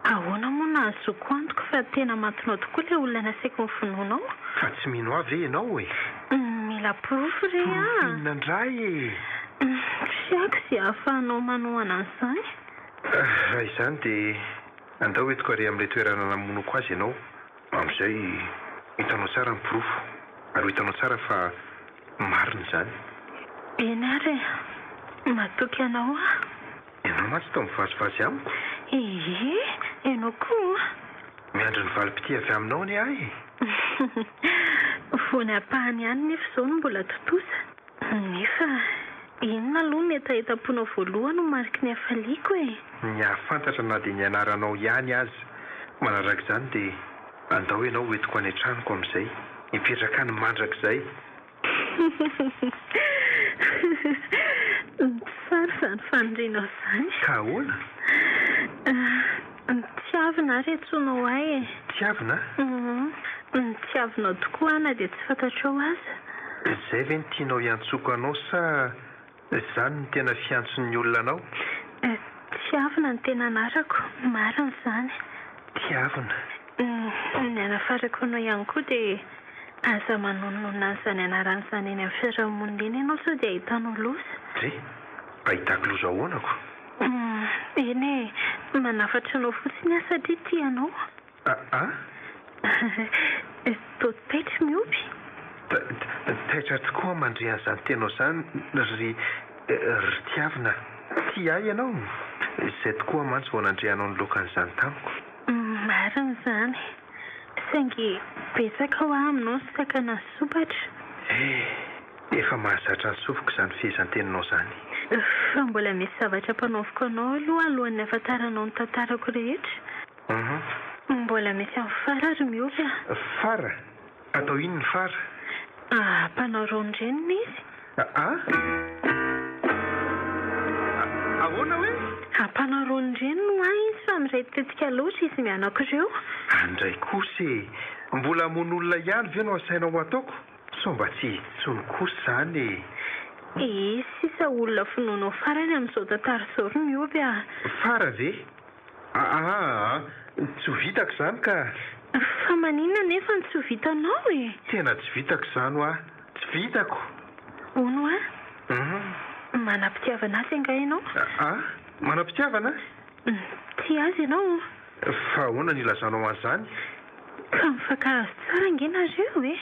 ahoana moa nahazoko antoko fa tena matinao tokoa ilay olona nasaiko ny finoanao? Fa tsy mino avy ianao e. Mila porofo re a. Inona indray e? Tsy aiko izay ahafahanao manohana an'izany. Raha izany dia andao hoentiko ary amin'ilay toerana namonoko azy ianao. Amin'izay hitanao tsara ny porofo. Ary hitanao tsara fa marina izany. Eny ary, matoky ianao a. Ianao mantsy tao mivazivazy amiko. Ianao koa. Miandry ny valim-pity avy aminao ny ahy. Vony ampahany ihany nefa izao no mbola totosa. Nefa inona aloha mety ahita-ponao voalohany no mariky ny hafaliako e. Ny ahafantatra na dia ny anaranao ihany aza. Manaraka izany dia andao ianao hoentiko any an-tranoko amin'izay. Mipetraka any mandrakizay. Tsara izany fanindrinao izany. Ka ahoana? Tiavina ary antsoinao ahy e. Tiavina? Tiavinao tokoa na dia tsy fantatrao aza. Izay ve ny tianao hiantsoko anao sa izany ny tena fiantson'ny olona anao? Tiavina ny tena anarako, marina izany. Tiavina? Ny anafarako anao ihany koa dia aza manononona an'izany anaran'izany eny amin'ny fiarahamonina eny ianao sao dia ahitanao loza. Re? Ahitako loza ahoanako? Eny e, manafatra anao fotsiny aho satria tianao. Taitra mioby. Taitra tokoa mandre an'izany tenao izany ry Tiavina. tia ahy ianao izay tokoa mantsy vao nandrehanao ny lokan'izany tamiko. Marina izany saingy betsaka ho aminao ny sakana sopatra. Efa mahazatra ny sofiko izany fihezan-teninao izany. Fa mbola misy zavatra mpanaoviko anao aloha alohan'ny afantaranao ny tantarako rehetra. Mbola misy amin'ny fara ary miovy a. Fara? Atao ino ny fara? Mpanao ron-drenina izy. Ahoana hoe? Mpanao ron-drenina ho ahy izy fa amin'izay tetika loatra izy mianakireo. Andray kosa mbola hamono olona ihany ve no asainao ataoko? So mba tsy hitsony kosa izany sisa olona finoanao farany amin'izao tantara izao ry miovy a. Fara ve? Tsy ho vitako izany ka. Fa maninona nefa ny tsy ho vitanao e? Tena tsy vitako izany ho aho. Tsy vitako. Ono a? Manam-pitiavana azy anga ianao? Manam-pitiavana? Tia azy ianao. Fa ahoana ny ilazanao an'izany? Ka mifankahazo tsara angenareo e.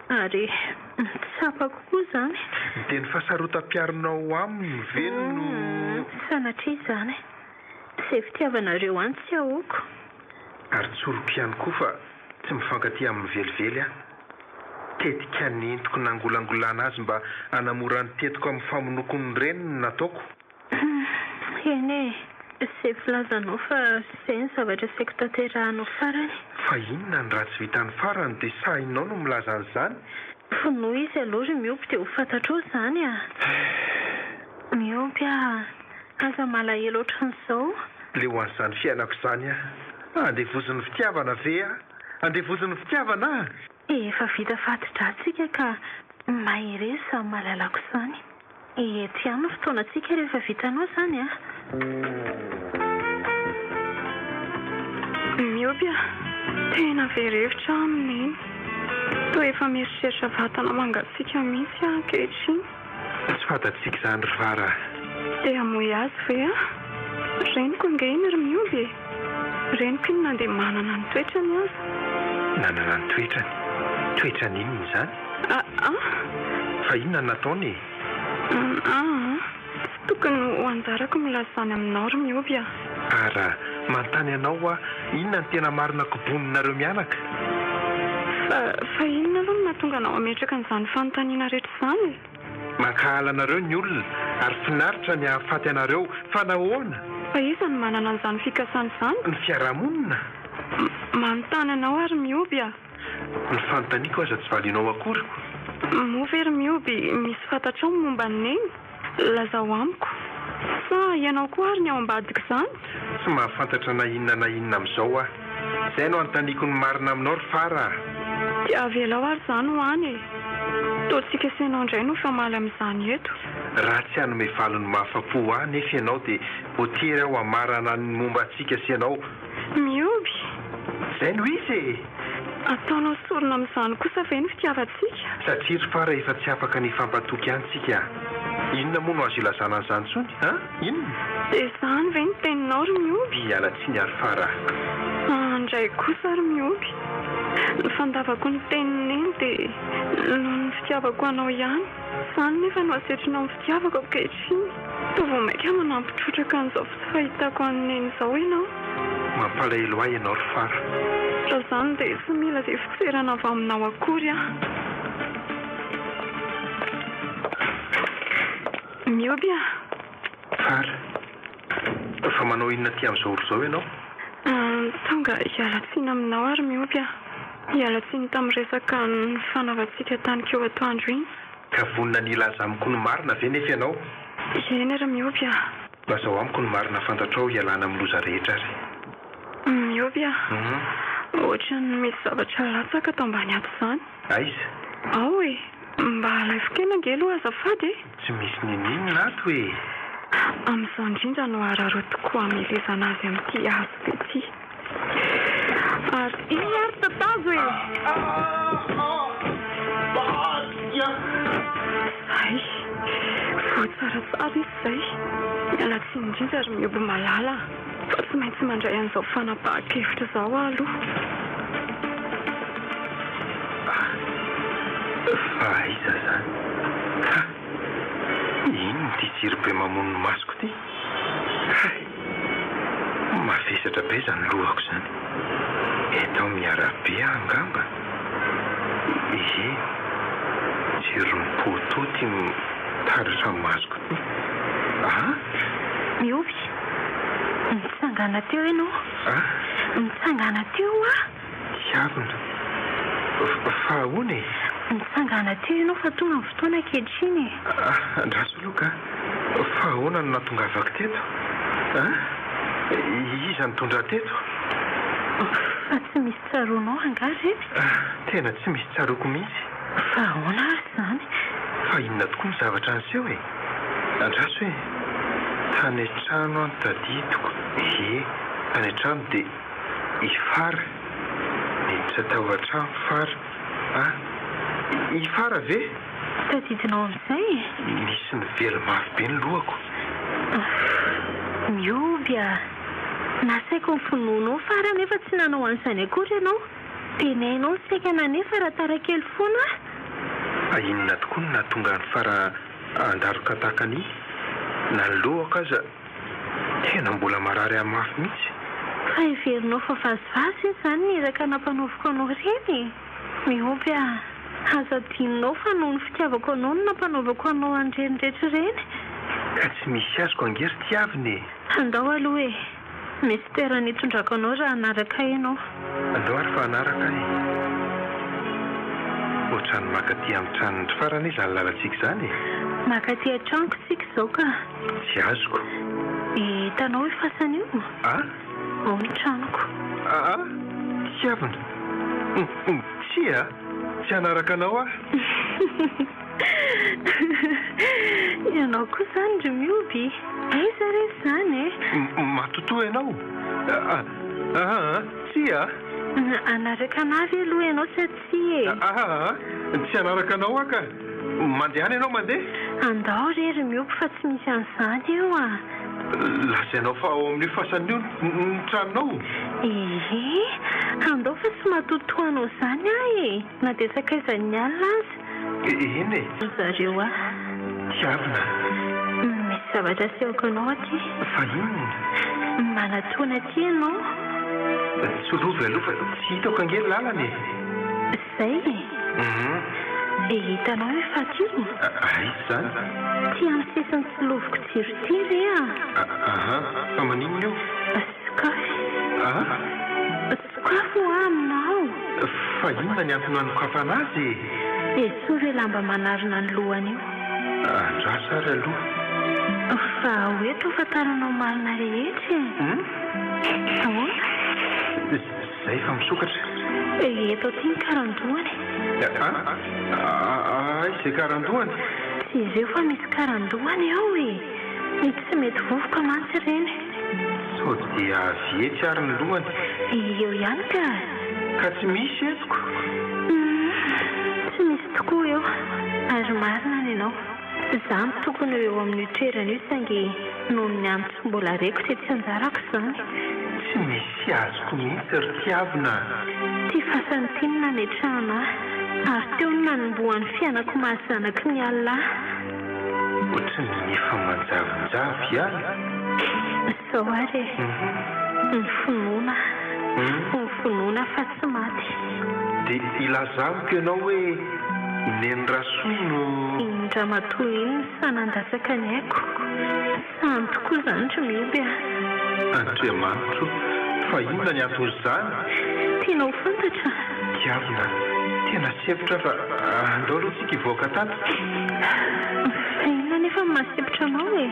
Ary tsapa kokoa izany. Dia ny fahasarotam-piaronao aminy ve no... Sanatria izany. Izay fitiavanareo any tsy ahoako. Ary tsoroko ihany koa fa tsy mifankatia amin'ny velively aho. Tetika ny entiko nangolangolana azy mba hanamora ny tetiko amin'ny famonoko ny reniny nataoko. Eny izay filazanao fa izay ny zavatra saiko tanterahanao farany. Fa inona ny ratsy vitan'ny farany dia sahinao no milaza an'izany? Finoa izy aloha ry miopy dia ho fantatrao izany a. Miopy aza malahelo ohatran'izao. Le ho an'izany fiainako izany a. Andevozin'ny fitiavana ve a? Andevozin'ny fitiavana? Efa vita fatidratsika ka mahery sa malalako izany. Ety ihany no fotoanantsika rehefa vitanao izany a. Miopy a, tena verevitra aminy iny. Toa efa mieritreritra vatana mangatsiaka mihitsy ankehitriny. Tsy fantatsika izany ry Vara. Dia hamoy azy ve a? Reniko ange iny ry miopy. Reniko iny nandeha manana ny toetrany azy. Nanana ny toetrany? Toetrany inona izany? Fa inona nataony? Tsy tokony ho anjarako milazany aminao ry miopy a. Ara manontany anao a, inona ny tena marina koboninareo mianaka? Fa inona aloha no nahatonga anao ametraka an'izany fanontaniana rehetra izany? Mankahala anareo ny olona ary finaritra ny hahafaty anareo fa nahoana? Fa iza ny manana an'izany fikasana izany? Ny fiarahamonina. Manontany anao ary miopy a. Ny fanontaniako aza tsy valinao akory. Moa ry miopy, misy fantatrao momba ny neny? Lazao amiko. Sa ianao koa ary ny ao ambadika izany? Tsy mahafantatra na inona amin'izao aho. Izay no anontaniako ny marina aminao ry Fara. Dia avelao ary izany ho any e. Toantsika isanao indray no famaly amin'izany eto. Raha tsy hanome valony mahafa-po ahy nefa ianao dia voatery aho hamarana ny momba antsika sy ianao. Miopy. Izay no izy e. Ataonao sorona amin'izany kosa ve ny fitiavantsika? Satria ry Fara efa tsy afaka ny fampatoky antsika. Inona moa no azo ilazana an'izany tsony? Inona? Dia izany ve ny teninao ry miopy? Mialatsiny ary Fara. Andray kosa ry miopy. Ny fandavako ny teniny eny dia noho ny fitiavako anao ihany. Izany nefa no asetrinao ny fitiavako ankehitriny. Toa vao maika manampitrotraka an'izao tsy fahitako an'iny izao ianao. Mampalahelo ahy ianao ry Fara. Raha izany dia tsy mila dia fitserana avy aminao akory a. Miopy a. Fara. Fa manao inona ty amin'izao ry izao ianao? Tonga hialatsiny aminao ary miopy a. Hialatsiny tamin'ny resaka ny fanaovantsika tany keo atoandro iny. Ka vonina nilaza amiko ny marina ve nefa ianao? Eny ry miopy a. Lazao amiko ny marina fantatrao hialana amin'ny loza rehetra ary. Miopy a. Ohatra ny misy zavatra latsaka tao ambany ato izany. Aiza? Ao e. Mba alaifokena ange aloha azafady e. Tsy misy ninina ato e. Amin'izao indrindra no araro tokoa hamelezana azy amin'ity hazo be ity. Ary iny ary tatazo e. Zay. Voatsaratsara izy zay. Mialatsiny indrindra ary miopy malala. Fa tsy maintsy mandray an'izao fanapahan-kevitra izao aloha. Aiza zany? Ino ty jiro be mamono ny masoko ty? Mavesatra be izany lohako izany. Eto miarabe angamba. Jirom-poto ty mitaritra masoko ty. Miovy. Mitsangana teo ianao. Mitsangana teo Tiavina. Fa ahoana e? Mitsangana teo ianao fa tonga ny fotoana ankehitriny. Andraso aloha fa ahoana no natongavako teto? Iza nitondra teto? Fa tsy misy tsaroanao angazy? Tena tsy misy tsaroko mihitsy. Fa ahoana ary izany? Fa inona tokoa ny zavatra anseho e? Andraso hoe tany an-trano tadidiko. Tany an-trano dia ifara. Miditra tao an-trano fara. Ifara ve? Tadidinao amin'izay? Misy ny velo mafy be ny lohako. Miovy nasaiko ny finoanao fara nefa tsy nanao an'izany akory ianao. Tenainao ny saikana nefa raha tarakely foana. Inona tokoa no nahatonga ny fara andaroka tahakany? Na ny lohako aza tena mbola marary amin'ny mafy mihitsy. Fa heverinao fa vazivazy izany niraka nampanaoviko anao ireny. Miovy aza adinonao fa noho ny fitiavako anao no nampanaovako anao an'ireny rehetra ireny. Ka tsy misy azoko angery tiavina e. Andao aloha e. Misy toerana hitondrako anao raha hanaraka ianao. Andao ary fa hanaraka e. Ohatrany makaty amin'ny tranony farany izany lalantsika izany e. Makaty an-tranoko isika izao ka. Tsy azoko. Hitanao ifasana io? Ao ny tranoko. Tiavina. Tsy hanaraka anao Ianao koa izany ry Miovy. Aiza re izany e? Matotoa ianao. Tsy Anaraka anavy aloha ianao sa tsy e? Tsy hanaraka anao ka. Mandehana ianao mandeha? Andao ry Miovy fa tsy misy an'izany eo Lazainao fa ao amin'ny fasan'io ny tranonao? Andao fa tsy matotoanao izany e. Na dia sakaizan'ny alina aza. Eny e. Zareo Tiavina. Misy zavatra asehoko anao aty. Fa inona? Manatoana aty ianao. Tsy lovy aloha fa tsy hitako angery lalana e. Izay e. Hitanao efa aty? Aiza izany? Ty amin'ny sisiny tsy loviko tsirotiry Fa maninona io? Sokafo aminao. Fa inona ny antony hanokafana anazy? Esory lamba manarona ny lohany io. Andraso ary aloha. Fa hoeto afantaranao marina rehetra Ahoana? Izay fa misokatra. Eto aty ny karandohany. Izay karandohany? Tsy ireo fa misy karandohany ao e. Tsy mety vovoka mantsy ireny. Sao dia avetsy ary ny lohany? Eo ihany ka. Ka tsy misy etoko? Tsy misy tokoa eo. Ary marina ny ianao. Izaho no tokony eo amin'ny toerana io saingy noho ny antony tsy mbola reko tsy anjarako izany. Tsy misy azoko mihitsy ry Tiavina. Ty fasany tiany nametrahana ary teo no nanombohan'ny fianako mahazanaky ny alina. Ohatrany efa manjavonjavy ihany. Sao ary ny finoana. Ny finoana fa tsy maty. Dia ilazamiko ianao hoe neny rasoa no... Indramatoa iny ny sanandasaka ny haiko. Sany tokoa izany ry Miovy Andriamanitro, fa inona ny anton'izany? Tianao fantatra? Tiavina, tena sevitra fa andao aloha tsika hivoaka tato. Fa inona nefa mahasevitra anao e?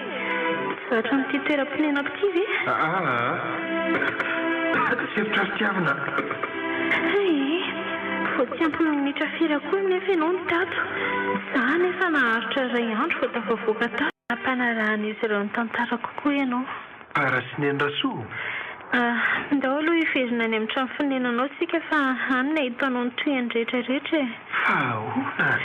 Tsy zatra amin'ity toeram-ponenako ity ve? Sevitra ry Tiavina. Vao tsy ampy minitra firy koa nefa ianao ny tato. Za nefa naharitra iray andro vao tafavoaka tato. Nampanarahan'izy ireo ny tantara kokoa ianao. Para sy neny rasoa? Ndao aloha hiverina any amin'ny trano fonenanao sika fa anona hitanao ny toyany rehetrarehetra. Fa ahoana?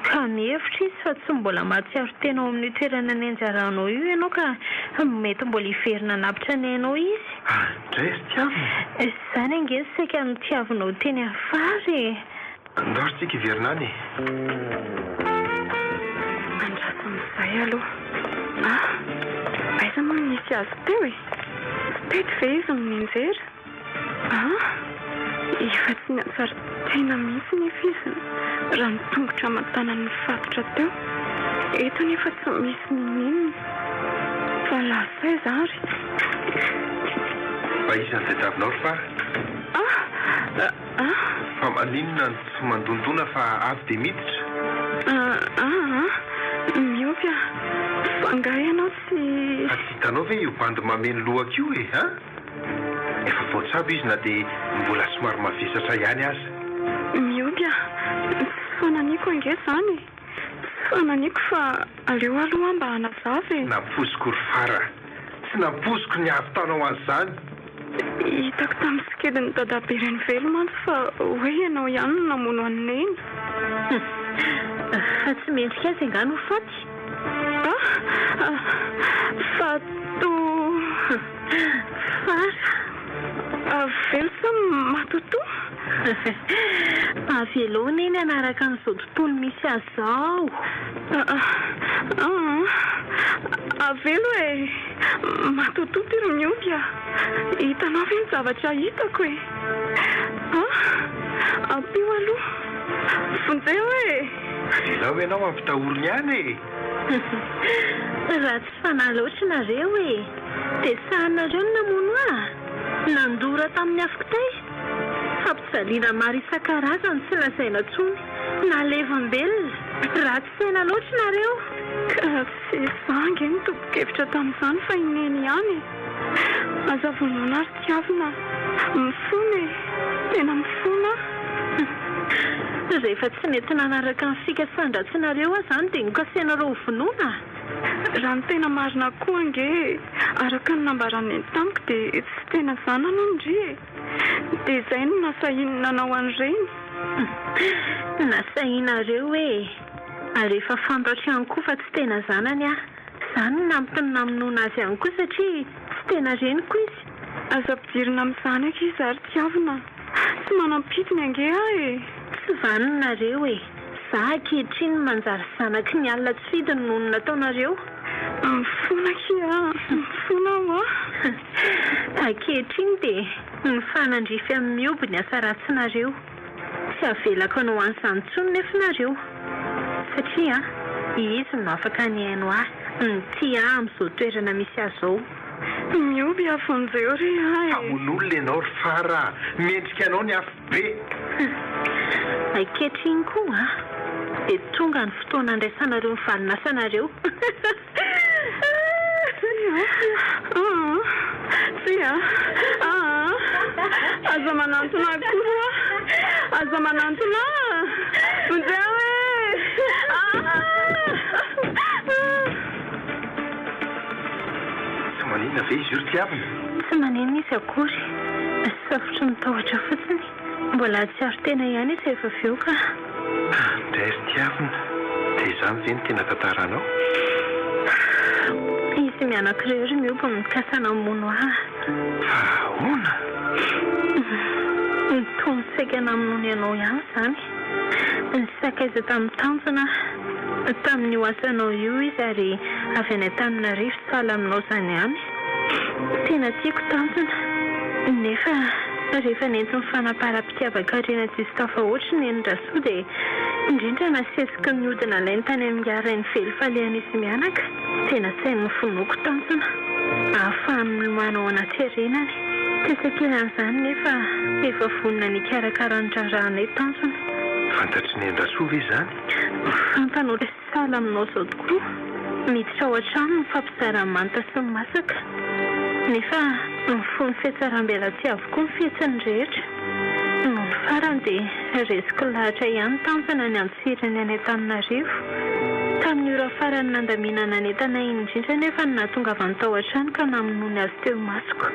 Ka mihevitra izy fa tsy mbola mahatsiaro tena ao amin'ny toerana ny anjaranao io ianao ka mety mbola hiverina napitra ny ianao izy. Indray ry Tiavina. Izany ange saika ny tiavinao teny afary. Andao ry tsika hiverina any. Andrasan'izay aloha. Aiza moa nisy azy teo e? Tety ve izy mianjera? Efa tsy nianjary tena mihitsy nefa izy raha ny tongotra aman-tanany mifatotra teo. Eto nefa tsy misy ninina fa lasa zary. Mba iza ny tadiavinao ry Fara? Fa maninona ny tsy mandondona fa avy dia miditra? Miopy fa nga ianao tsy... Fa tsy hitanao ve io bandy mameno lohako io e, ha? Efa voatsabo izy na dia mbola somary mavesatra ihany aza. Miopy tsy fananiako ange zany. Tsy fananiako fa aleo aloha mba hanazava e. Nampoziko ry Fara. Tsy nampoziko ny avitanao an'izany. Hitako tamin'ny sikedin'ny dadabereny velo mantsy fa hoe ianao ihany no namono an'neny. Fa tsy mendrika azy angano ho faty. Fato... Fara... Velo sa matoto? Avelona eny anaraka amin'izao tontolo misy azy zao. Avelo e, matoto tiro miopy. Hitanao ve ny zavatra hitako e? Ampio aloha. Fonjeo e. Avelao ianao amin'ny fitahoriny ihany e. Raha tsy fanahy loatra nareo e, dia sahanareo no namono nandora tamin'ny afokitay. Fampijaliana maro isan-karazany tsy lazaina tsony, na levam-belona. Raha tsy saina loatra nareo. Ka tsy zangy ny topo-kevitra tamin'izany fa ineny ihany. Aza vonona ary tiavina. Mifona e, tena mifona. Rehefa tsy mety nanaraka ny fika sandratsynareo zany dia nokasianareo vonoana. Raha ny tena marina koa ange, araka ny nambaran'ny tamiko dia tsy tena zana no ndry e. Dia izay no nasahiany nanao an'ireny. Nasahinareo e. Rehefa fantatra ihany koa fa tsy tena zanany zany nampitony namonoana azy ihany koa satria tsy tena reniko izy. Aza ampidirina amin'izany eky izy ary tiavina. Tsy manampitiny ange e. Tsy vaninareo e. Za ankehitriny manjary zanaky ny alina tsy fidiny noho ny nataonareo. Mifona kia, mifona ho ankehitriny dia ny fanandrify amin'ny mioby ny asa ratsinareo. Tsy avelako anao an'izany tsony nefa nareo. Satria izy no afaka ny haino ny tia amin'izao toerana misy azy zao. Mioby afonjeo ry Amon'olona ianao ry Fara. Mendrika anao ny afo be. Ankehitriny koa dia tonga ny fotoana andraisanareo ny valinasanareo. Aza manantona akory aza manantona. Fonjeo e. Tsy manina ve izy io ry tiavina? Tsy manina izy akory. Safotra mitahotra fotsiny. Mbola tsy ary tena ihany izy efa vioka. Ndray ry tiavina. Dia izany ve ny tena tantaranao? Izy mianakireo ry mioba mikasana mono Ahoana? Nytony saika namonoana ianao ihany zany. Ny sakaiza tamin'ny tanjona. Tamin'ny oasanao io izy ary avy any Antananarivo sahala aminao zany ihany. Tena tiako tanjona. Nefa rehefa nenty ny fanaparam-pitiavana-karena tsisy tafahoatra ny endrasoa dia indrindra nasesika ny odina ilainy tany amin'ny arainy velo falehan'izy mianaka. Tena sainy fonoko tanjona. Ahafahany manao anaty harenany. Tesakelan'izany nefa efa vonona ny karakara ny raranay tanjona. Fantatry ny endrasoa ve izany? Fantanao dia sahala aminao zao tokoa. Miditra ao an-trano ny fampizara-manta sy ny masaka. Nefa ny fony fihetsaram-belatsy avokoa ny fihetsany rehetra. Noho ny farany dia resiko lahatra ihany tanjona ny antsirany any Antananarivo. Tamin'ny ora farany nandaminana ny entana iny indrindra nefa nahatonga avy ny tao an-trano ka namonoany azy teo masoko.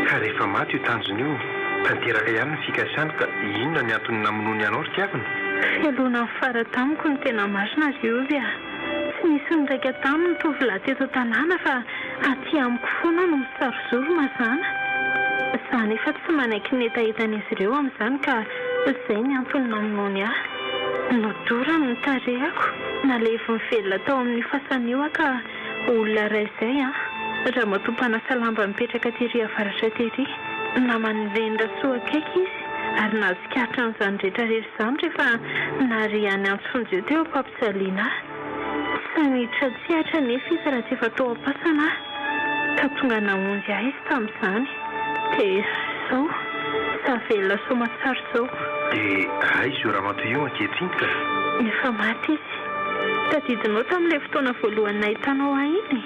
Ka rehefa maty io tanjona io, tanteraka ihany ny fikasany ka inona ny antony namonoany anao ry tiavina? Fialona ny fara tamiko ny tena marina azy io via. Tsy nisy ny raika taminy tovolahy teto tanàna fa aty amiko foana no misarozoro mazana. Za nefa tsy manaiky ny etaetan'izy ireo amin'izany ka izay ny antony namonoany ahy. Nodora ny tarehako, nalevo ny velona tao amin'ny fasanio ka olona ray izay raha matompanasa lamba mipetraka tery avaratra tery naman'irendra soa akaiky izy ary nahatsikaritra n'izany rehetrarehetra izany rehefa nary any antsonjy eo teo ampampitsaliana saniditra tsihatra nefa izy raha tsy efa tao am-pasana ka tonga namonjy ahy izy tamin'izany dia izao savelona somatsara izao. Dia aiza io Ramatoa io ankehitriny ka? Efa maty izy. Tadidinao tamin'ilay fotoana voalohany nahitanao ahy iny.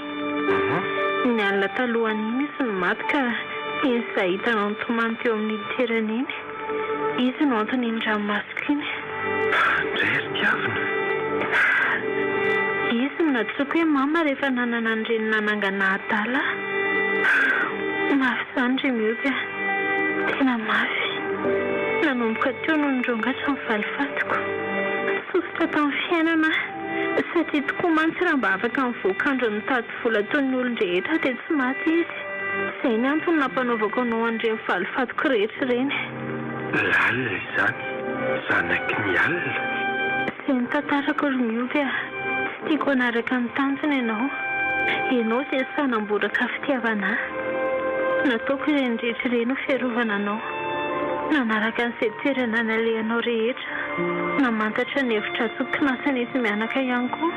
Ny alina talohany iny izy no maty ka iny izay hitanao nitomany teo amin'ny toerana iny. Izy no antony iny ranomasika iny. Indray ry tiavina. Izy no natsoaka hoe mama rehefa nanana an'ireny nanangana adala. Mafy izany ry mioby a. Tena mafy. Nanomboka teo no nirongatra ny valifatiko. Sosotra tamin'ny fiainana. Satria tokoa mantsy raha mba afaka mivoakandro mitady vola toy ny olon-drehetra dia tsy maty izy. Izay ny antony nampanaovako anao an'ireny valifatiko rehetra ireny. Lalina izany. Zanaky ny alina. Izay ny tantarako ry mioby a. Tsy tiako hanaraka ny tanjona ianao. Ianao izay sanamboraka fitiavana. Nataoko ireny rehetra ireny ho fiarovana anao. Nanaraka an'izay toerana nalehanao rehetra. Namantatra ny hevitra tokotrinasana izy mianaka ihany koa.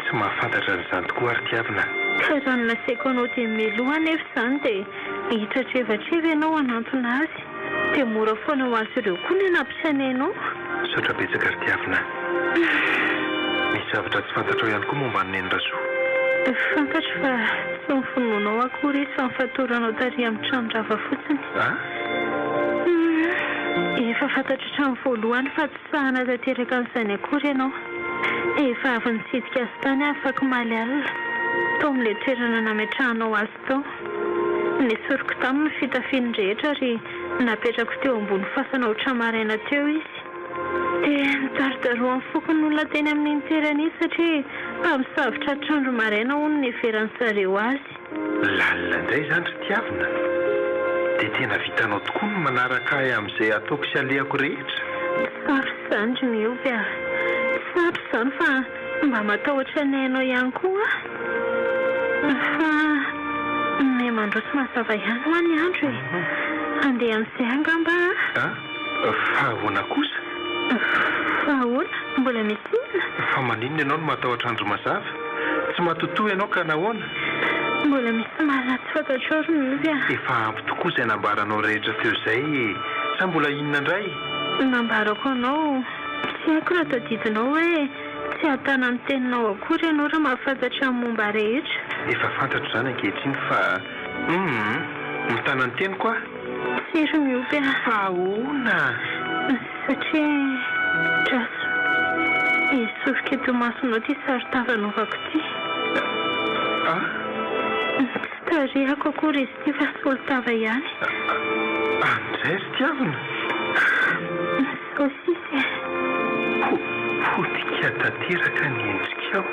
Tsy mahafantatra an'izany tokoa ary tiavina. Ka raha nolasaiko anao dia meloa nefa izany dia hitratreva-treva ianao hanantona azy. Dia mora foana ho azy ireo koa ny nampisainainao. Saotra betsaka ary tiavina. Misy zavatra tsy fantatrao ihany koa momba ny Rasoa. Fantatro fa tsy mifononao akory izy fa nifatoranao tary amin'ny tranondrava fotsiny. Efa fantatro hatramin'ny voalohany fa tsy sahana tanteraka an'izany akory ianao. Efa avy nitsidika azy tany afaka maly alina tao amin'ilay toerana nametrahanao azy tao. Nesoriko taminy fitafiany rehetra ary napetrako teo ambony fasana ohatramaraina teo izy. Dia nitaridaroa amin'ny fokony olona teny amin'ny toerana izy satria mpamosavitra trandro maraina hono ny heveran'ny zareo azy. Lalina indray izany ry tiavina. Dia tena vitanao tokoa no manaraka ahy amin'izay ataoko sy alehako rehetra. Sarotra izany ry mioby a. Sarotra izany fa mba matahotra ny hainao ihany koa. Fa may mandroso mazava ihany ho any andro e. Andeha amin'izay angamba. Fa ahoana kosa? Fa ahoana? Mbola misy inona? Fa maninona ianao no matahotra andro mazava? Tsy matotoa ianao ka nahoana? Mbola misy marina tsy fantatrao ry mioby a. Efa ampy tokoa izay nambaranao rehetra teo izay. Sa mbola inona indray? Nambarako anao. Tsy haiko raha tadidinao hoe tsy hatana ny teninao akory ianao raha mahafantatra ny momba rehetra. Efa fantatro izany ankehitriny fa mitana ny teniko aho. Tsy ry mioby a. Fa ahoana? Satria Draso, hisofika eto masonao ty sarotavanaovako ty. Tsy tarehako akory izy ty fa solotava ihany. Andray ry tiavina. Sosisy. Fotika tanteraka ny endrikao.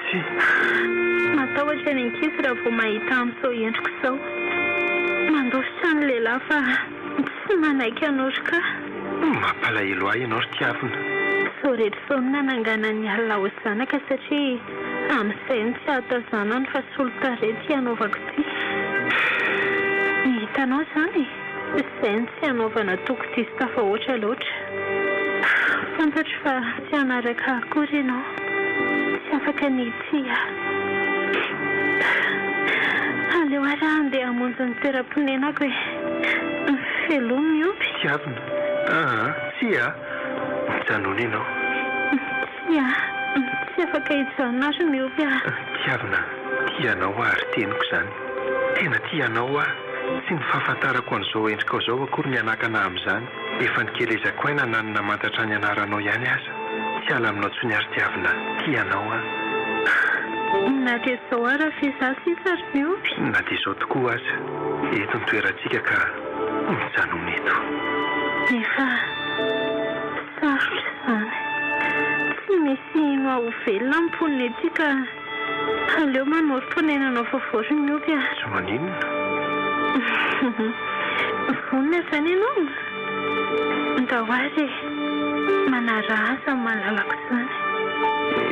Tsy. Matahotra ny ankizy raha vao mahita amin'izao endriko izao. Mandositra ny lehilahy fa tsy manaiky anao ry ka. Mampalahelo ahy ianao ry tiavina. Sao rehetra izao no nanangana ny alina ho zanaka satria amin'izay ny tsy ahatazanany fa solon-tarety hanaovako ty. Hitanao izany izay ny tsy hanaovana toko ty sy tafahoatra loatra. Fantatro fa tsy hanaraka akory ianao. Tsy afaka ny tia. Aleo ary andeha hamonjy ny toeram-ponenako e. Velomy mioby. Tiavina. Tsia. Mijanona ianao. Tsia. Tsy afaka hijanona ary mioby a. Tiavina, tianao ary teniko izany. Tena tianao aho. Tsy ny fahafantarako an'izao endrikao izao akory ny anakana amin'izany. Efa nikelezako aina nanana mantatra ny anaranao ihany aza. Tsy ala aminao tsony ary tiavina. Tianao aho. Na dia izao ara fizasisa ry mioby. Na dia izao tokoa aza. Eto ny toerantsika ka mijanona eto. Nefa sarotra izany. Tsy misy mahovelona amin'ny mponina ety ka aleo manorim-ponenanao vaovao ry mioby a. Tsy maninona. Vonona izany ianao. Ndao ary manara aza malalako izany.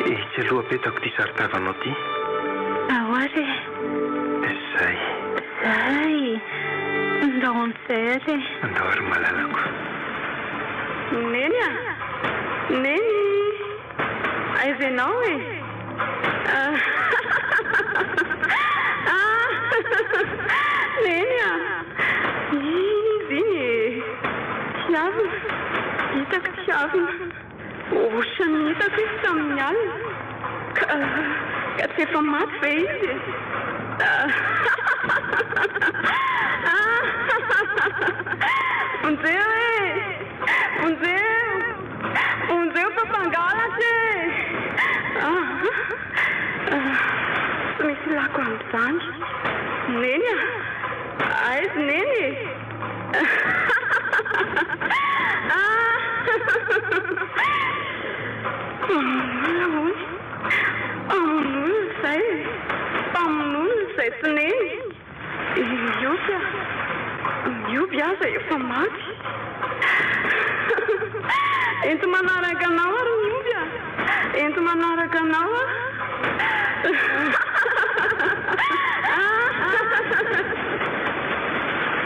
Tsy aloha apetako ty saritavanao ty. Ahoary Zay. zay ndao an'izay ary Andao ary malalako. Neny a? Neny. Aiza ianao e? Neny a? Izy iny e. Tiavina. Hitako tiavina. Ohatrany hitako izy tamin'ny alina. Ka tsy efa maty ve izy? Vonjeo e! Vonjeo mpapangalatra e! Tsy misy lako amin'izany. Neny a? Aiza neny e? Mpamonoana izay. Mpamonoana izay tsy neny. Mioby aza efa maty. Ento manaraka anao ary mioby a. Ento manaraka anao a.